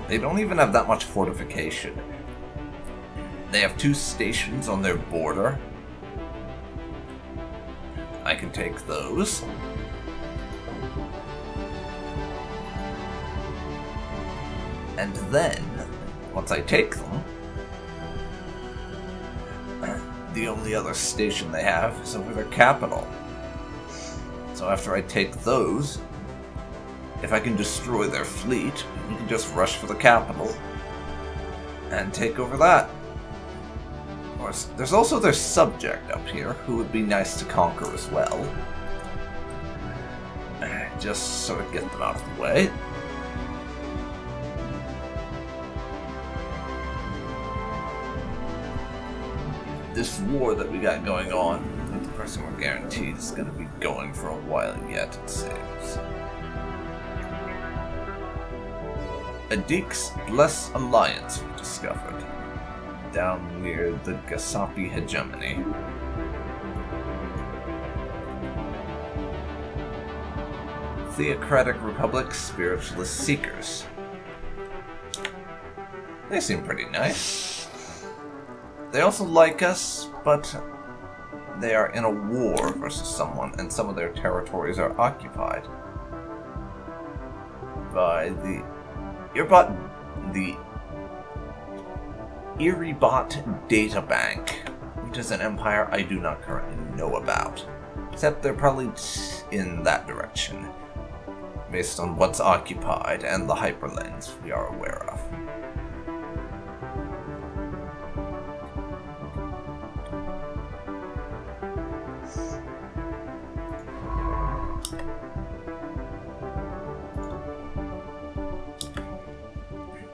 They don't even have that much fortification. They have 2 stations on their border. I can take those. And then, once I take them, the only other station they have is over their capital. So after I take those, if I can destroy their fleet, we can just rush for the capital and take over that. Of course, there's also their subject up here, who would be nice to conquer as well. Just sort of get them out of the way. This war that we got going on, with the person we're guaranteed is going to be going for a while yet, it seems. A Deek's Bless Alliance was discovered, down near the Gasapi hegemony. Theocratic Republic Spiritualist Seekers. They seem pretty nice. They also like us, but they are in a war versus someone, and some of their territories are occupied by the Erebot Data Bank, which is an empire I do not currently know about. Except they're probably in that direction, based on what's occupied and the hyperlanes we are aware of.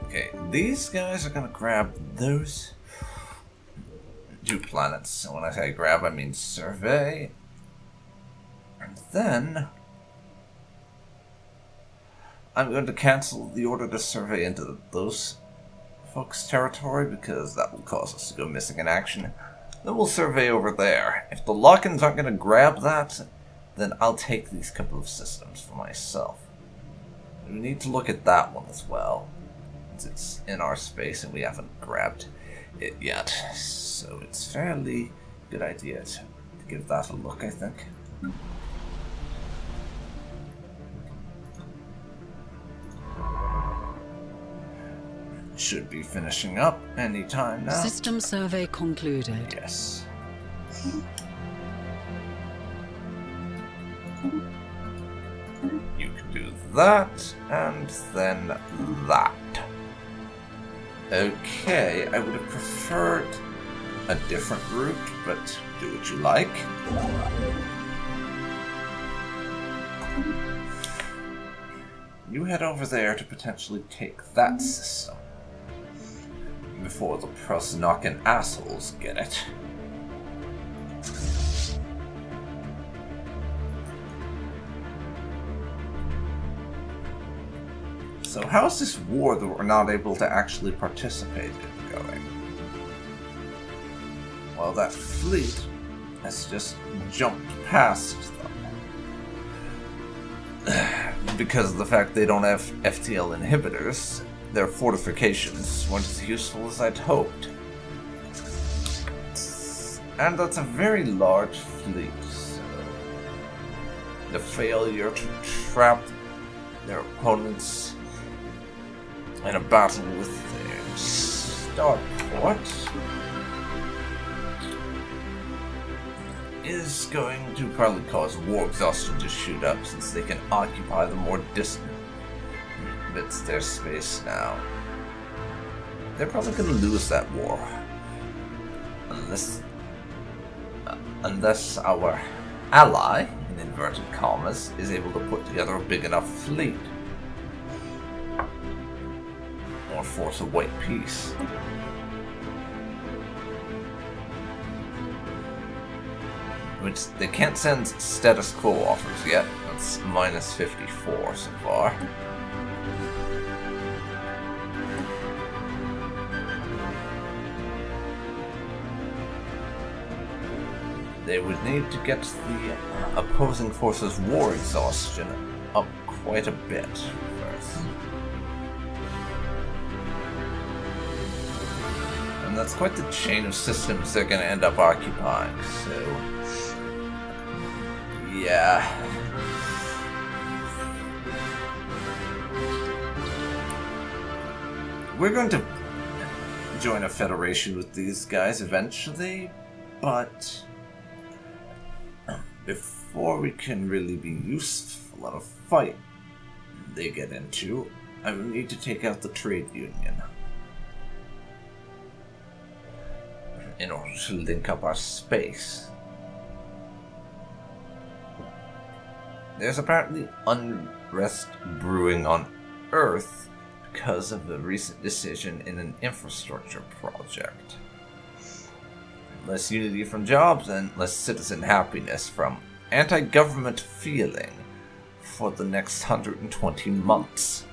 Okay, these guys are gonna grab those 2 planets. So when I say grab, I mean survey. And then I'm going to cancel the order to survey into those folks' territory, because that will cause us to go missing in action. Then we'll survey over there. If the lock-ins aren't going to grab that, then I'll take these couple of systems for myself. We need to look at that one as well. since it's in our space and we haven't grabbed it yet. So it's fairly good idea to give that a look, I think. Should be finishing up any time now. System survey concluded. Yes. You can do that, and then that. Okay, I would have preferred a different route, but do what you like. You head over there to potentially take that system before the Prosnokin assholes get it. So how's this war that we're not able to actually participate in going? Well, that fleet has just jumped past them. Because of the fact they don't have FTL inhibitors, their fortifications weren't as useful as I'd hoped. And that's a very large fleet, so the failure to trap their opponents in a battle with their starport is going to probably cause war exhaustion to shoot up, since they can occupy the more distant bits of their space now. They're probably going to lose that war unless our ally, in inverted commas, is able to put together a big enough fleet or force a white peace. Which they can't send status quo offers yet. That's minus 54 so far. They would need to get the opposing forces' war exhaustion up quite a bit first. And that's quite the chain of systems they're going to end up occupying, so yeah. We're going to join a federation with these guys eventually, but before we can really be useful in a fight they get into, I will need to take out the trade union in order to link up our space. There's apparently unrest brewing on Earth because of the recent decision in an infrastructure project. Less unity from jobs and less citizen happiness from anti-government feeling for the next 120 months.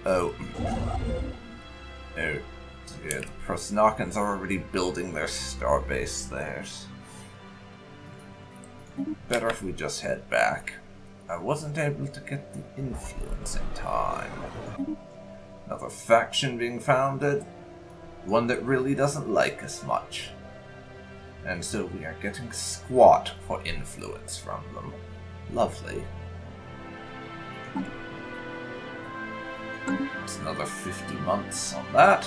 Oh, yeah, the Prosnokins are already building their starbase there. Better if we just head back. I wasn't able to get the influence in time. Another faction being founded, one that really doesn't like us much. And so we are getting squat for influence from them. Lovely. It's another 50 months on that.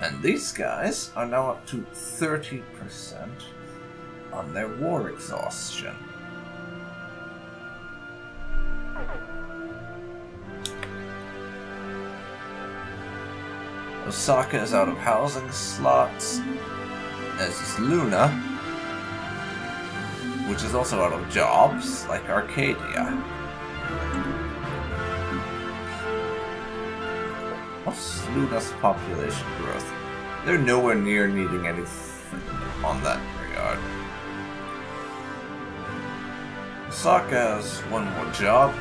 And these guys are now up to 30% on their war exhaustion. Osaka is out of housing slots, as is Luna, which is also out of jobs, like Arcadia. What's Luna's population growth? They're nowhere near needing anything on that regard. Osaka has one more job.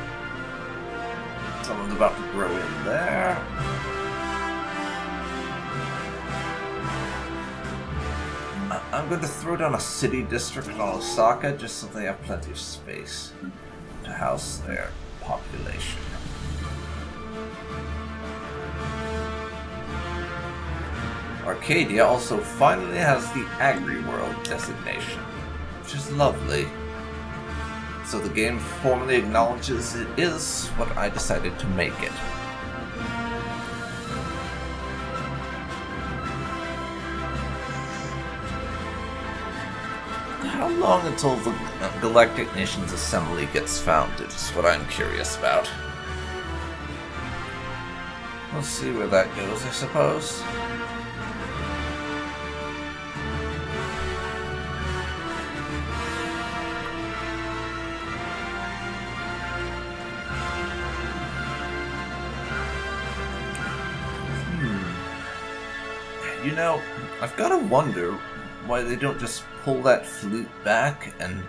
Someone's about to grow in there. I'm going to throw down a city district on Osaka just so they have plenty of space to house their population. Arcadia also finally has the Agri-World designation, which is lovely. So the game formally acknowledges it is what I decided to make it. How long until the Galactic Nations Assembly gets founded is what I'm curious about. We'll see where that goes, I suppose. You know, I've got to wonder why they don't just pull that fleet back and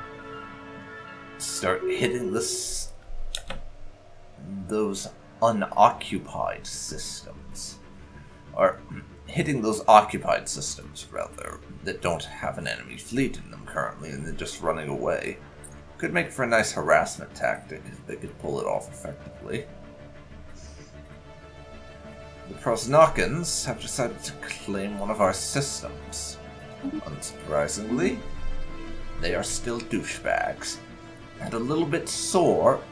start hitting those unoccupied systems. Or hitting those occupied systems, rather, that don't have an enemy fleet in them currently and they're just running away. Could make for a nice harassment tactic if they could pull it off effectively. The Prosnokans have decided to claim one of our systems. Unsurprisingly, they are still douchebags, and a little bit sore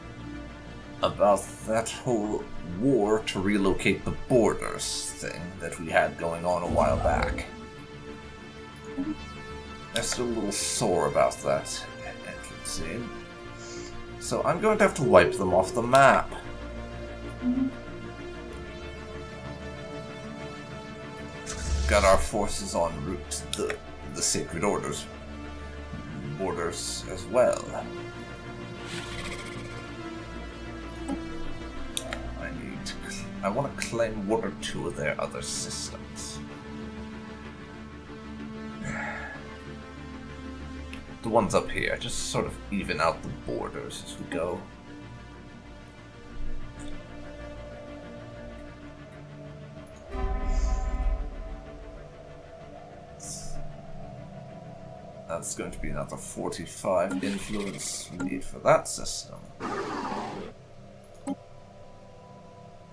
about that whole war to relocate the borders thing that we had going on a while back. They're still a little sore about that, it would seem. So I'm going to have to wipe them off the map. Got our forces en route to the Sacred Order's borders as well. I want to claim one or two of their other systems. The ones up here, just sort of even out the borders as we go. That's going to be another 45 influence we need for that system.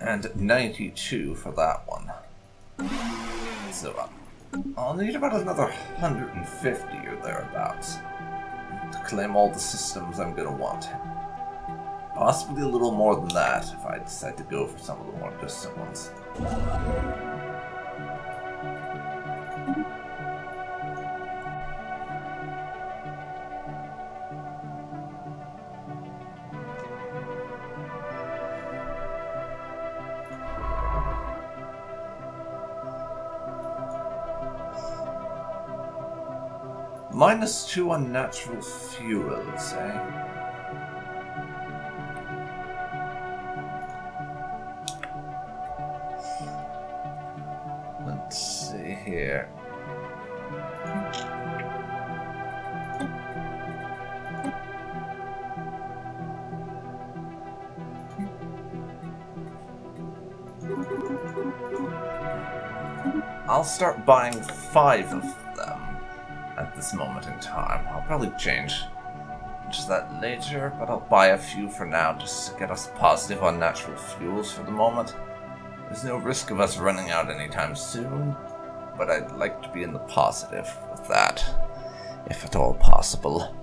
And 92 for that one. So I'll need about another 150 or thereabouts to claim all the systems I'm going to want. Possibly a little more than that if I decide to go for some of the more distant ones. -2 on natural fuels, eh? Let's see here. I'll start buying 5 of them at this moment in time. I'll probably change that later, but I'll buy a few for now just to get us positive on natural fuels for the moment. There's no risk of us running out anytime soon, but I'd like to be in the positive with that, if at all possible.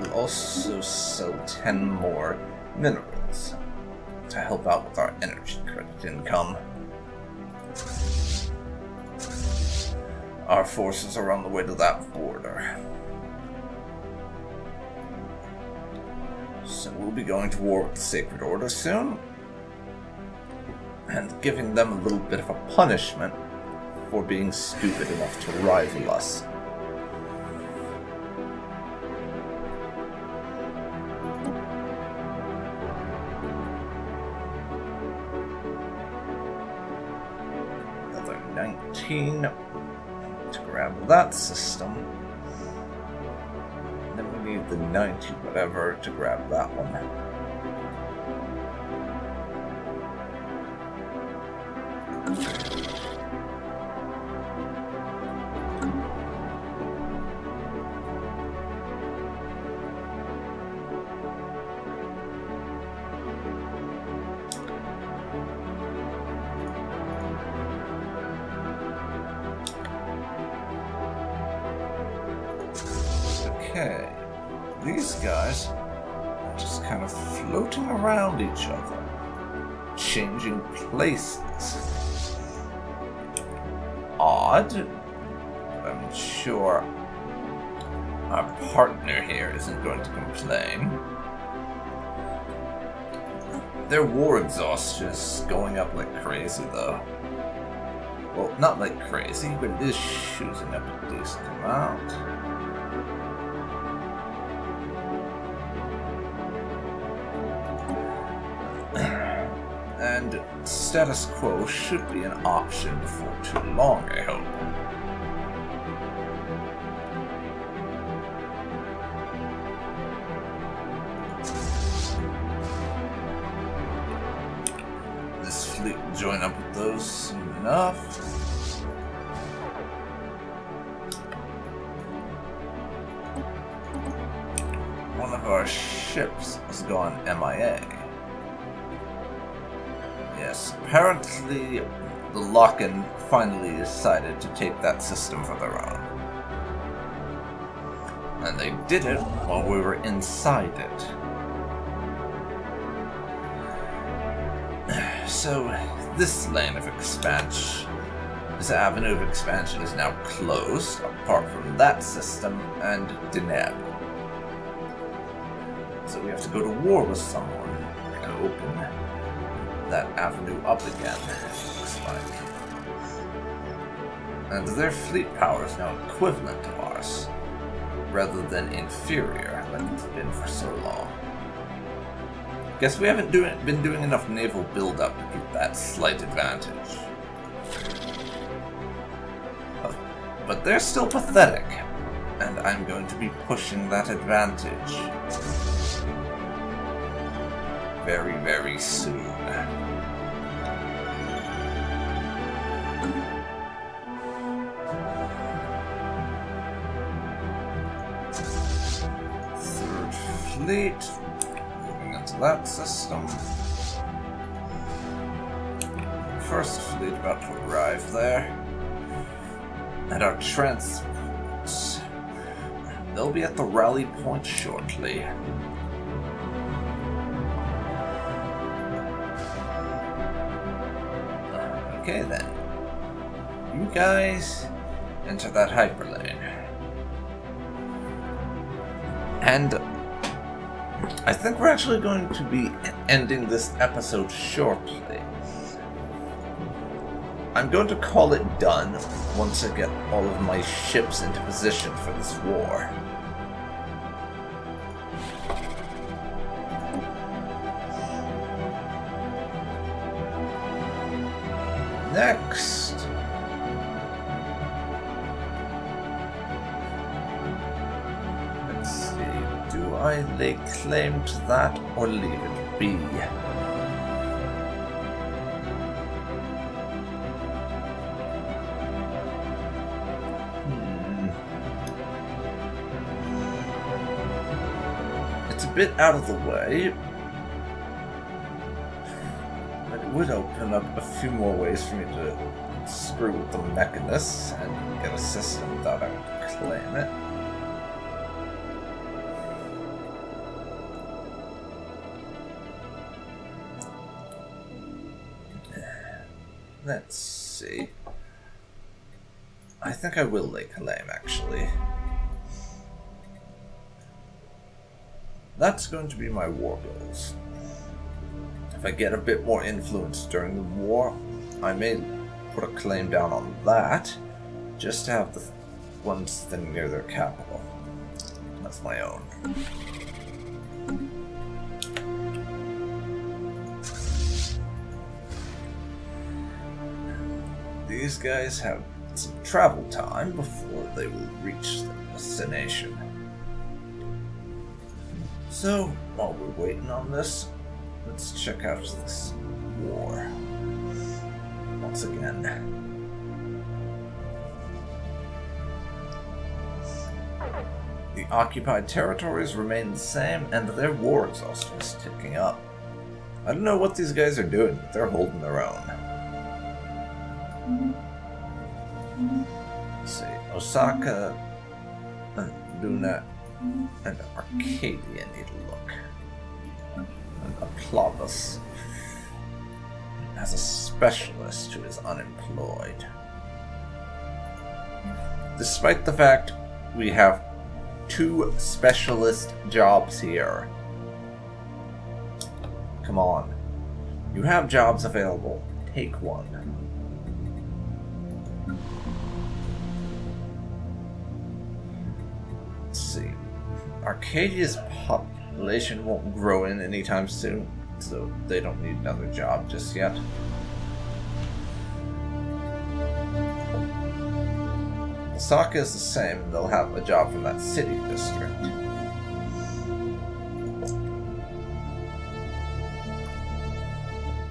We'll also sell 10 more minerals to help out with our energy credit income. Our forces are on the way to that border. So we'll be going to war with the Sacred Order soon, and giving them a little bit of a punishment for being stupid enough to rival us. 19 to grab that system. Then we need the 90 whatever to grab that one. Okay, these guys are just kind of floating around each other, changing places. Odd, but I'm sure our partner here isn't going to complain. Their war exhaust is going up like crazy, though. Well, not like crazy, but it is shooting up a decent amount. And status quo should be an option before too long, I hope. This fleet will join up with those soon enough. One of our ships has gone MIA. Yes, apparently the Lock-in finally decided to take that system for their own. And they did it while we were inside it. So, this lane of expansion, this avenue of expansion is now closed, apart from that system and Deneb. So we have to go to war with someone to open that avenue up again, looks like. And their fleet power is now equivalent to ours, rather than inferior, like it's been for so long. Guess we haven't been doing enough naval build-up to get that slight advantage. But they're still pathetic, and I'm going to be pushing that advantage very, very soon. Third fleet, moving into that system. First fleet about to arrive there. And our transports, they'll be at the rally point shortly. Okay then, you guys enter that hyperlane. And I think we're actually going to be ending this episode shortly. I'm going to call it done once I get all of my ships into position for this war. Next, let's see, do I lay claim to that or leave it be? It's a bit out of the way, would open up a few more ways for me to screw with the mechanists and get a system without having to claim it. Let's see. I think I will lay claim, actually. That's going to be my war goals. If I get a bit more influence during the war, I may put a claim down on that, just to have the ones sitting near their capital. That's my own. these guys have some travel time before they will reach their destination. So, while we're waiting on this, let's check out this war once again. The occupied territories remain the same, and their war exhaustion is ticking up. I don't know what these guys are doing, but they're holding their own. Let's see, Osaka, and Luna, and Arcadia need a look. And Aplavus has a specialist who is unemployed. Despite the fact we have 2 specialist jobs here. Come on. You have jobs available. Take one. Let's see. Arcadia's population won't grow in anytime soon, so they don't need another job just yet. Osaka is the same, they'll have a job from that city district.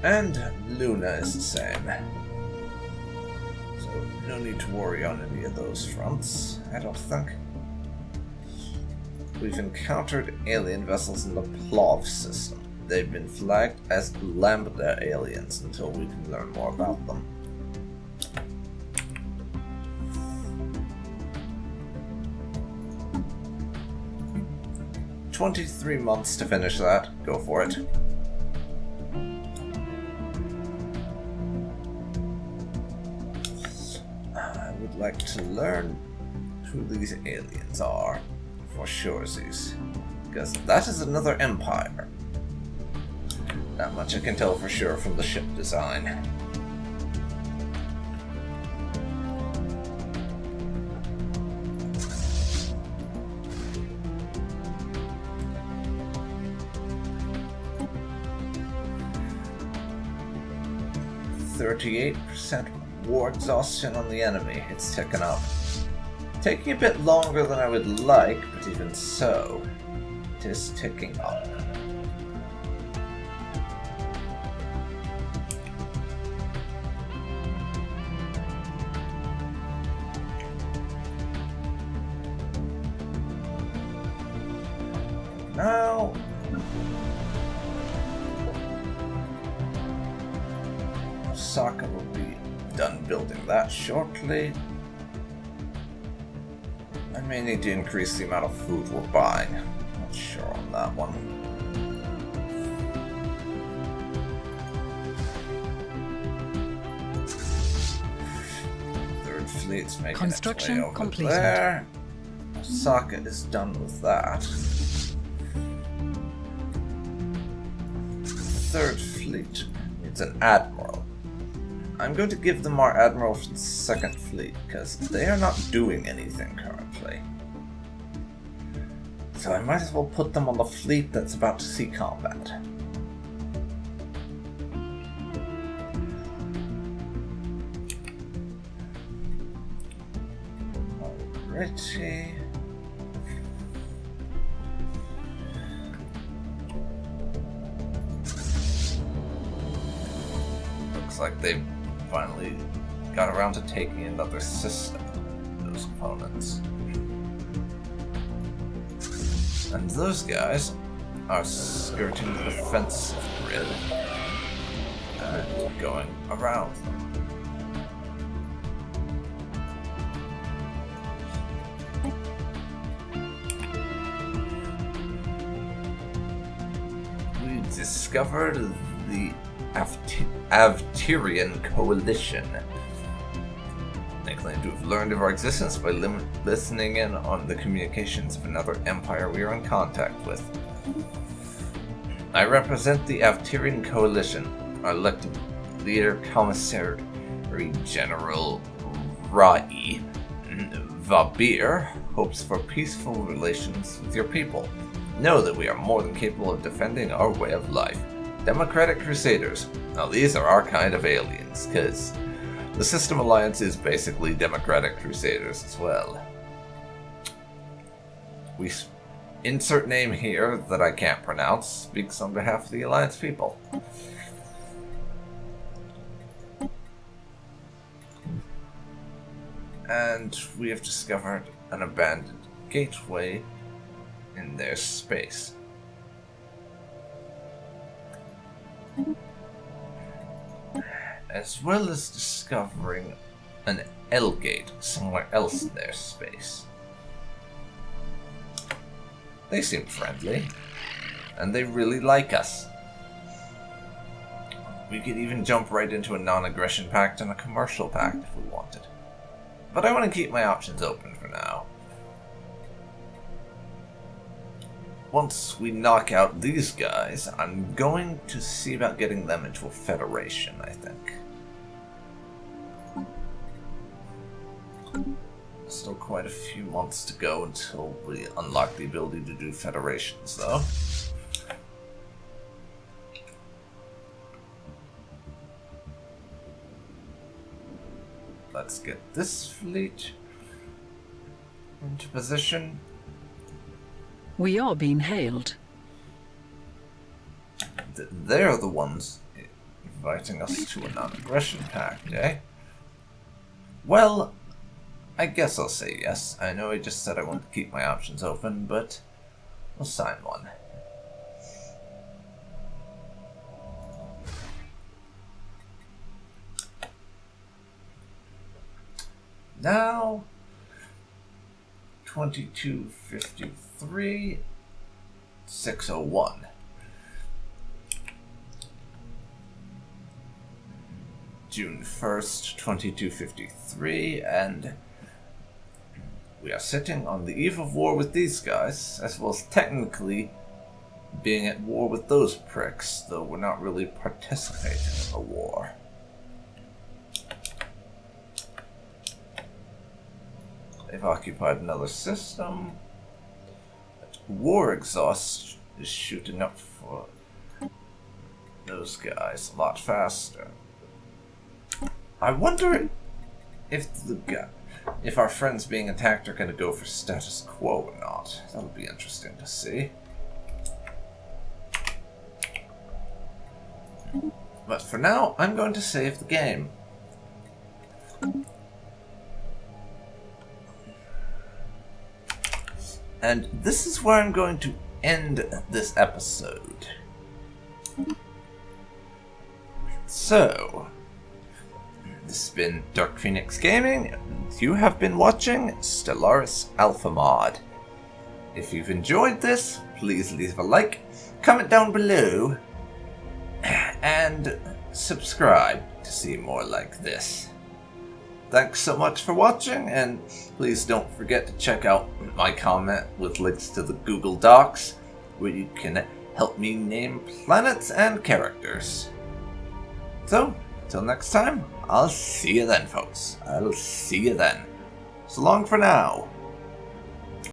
And Luna is the same. So no need to worry on any of those fronts, I don't think. We've encountered alien vessels in the Plov system. They've been flagged as Lambda aliens until we can learn more about them. $23 months to finish that. Go for it. I would like to learn who these aliens are, for suresies, because that is another empire. That much I can tell for sure from the ship design. %38% war exhaustion on the enemy. It's ticking up. Taking a bit longer than I would like, but even so, it is ticking up. Now, Osaka will be done building that shortly. I may need to increase the amount of food we're buying. Not sure on that one. Third fleet's making Construction its way over completed. there. Osaka is done with that. Third fleet needs an admiral. I'm going to give them our admiral for the second fleet, because they are not doing anything currently. So I might as well put them on the fleet that's about to see combat. Alrighty. Looks like they've finally got around to taking another system, those opponents. And those guys are skirting the defensive grid and going around them. We discovered the Avtirian Coalition. They claim to have learned of our existence by listening in on the communications of another empire we are in contact with. I represent the Avtirian Coalition. Our elected leader, Commissary General Rai Vabir, hopes for peaceful relations with your people. Know that we are more than capable of defending our way of life. Democratic Crusaders. Now these are our kind of aliens, because The System Alliance is basically Democratic Crusaders as well. We insert name here that I can't pronounce speaks on behalf of the Alliance people. And we have discovered an abandoned gateway in their space. As well as discovering an L-gate somewhere else in their space. They seem friendly, and they really like us. We could even jump right into a non-aggression pact and a commercial pact if we wanted. But I want to keep my options open for now. Once we knock out these guys, I'm going to see about getting them into a federation, I think. Still quite a few months to go until we unlock the ability to do federations, though. Let's get this fleet into position. We are being hailed. They're the ones inviting us to a non-aggression pact, eh? Well, I guess I'll say yes. I know I just said I want to keep my options open, but I'll sign one. Now, 2253, 601. June 1st, 2253, and we are sitting on the eve of war with these guys, as well as technically being at war with those pricks, though we're not really participating in the war. They've occupied another system. War exhaust is shooting up for those guys a lot faster. I wonder if our friends being attacked are going to go for status quo or not. That would be interesting to see. But for now, I'm going to save the game. And this is where I'm going to end this episode. So, this has been Dark Phoenix Gaming, and you have been watching Stellaris AlphaMod. If you've enjoyed this, please leave a like, comment down below, and subscribe to see more like this. Thanks so much for watching, and please don't forget to check out my comment with links to the Google Docs, where you can help me name planets and characters. So, till next time, I'll see you then, folks. I'll see you then. So long for now.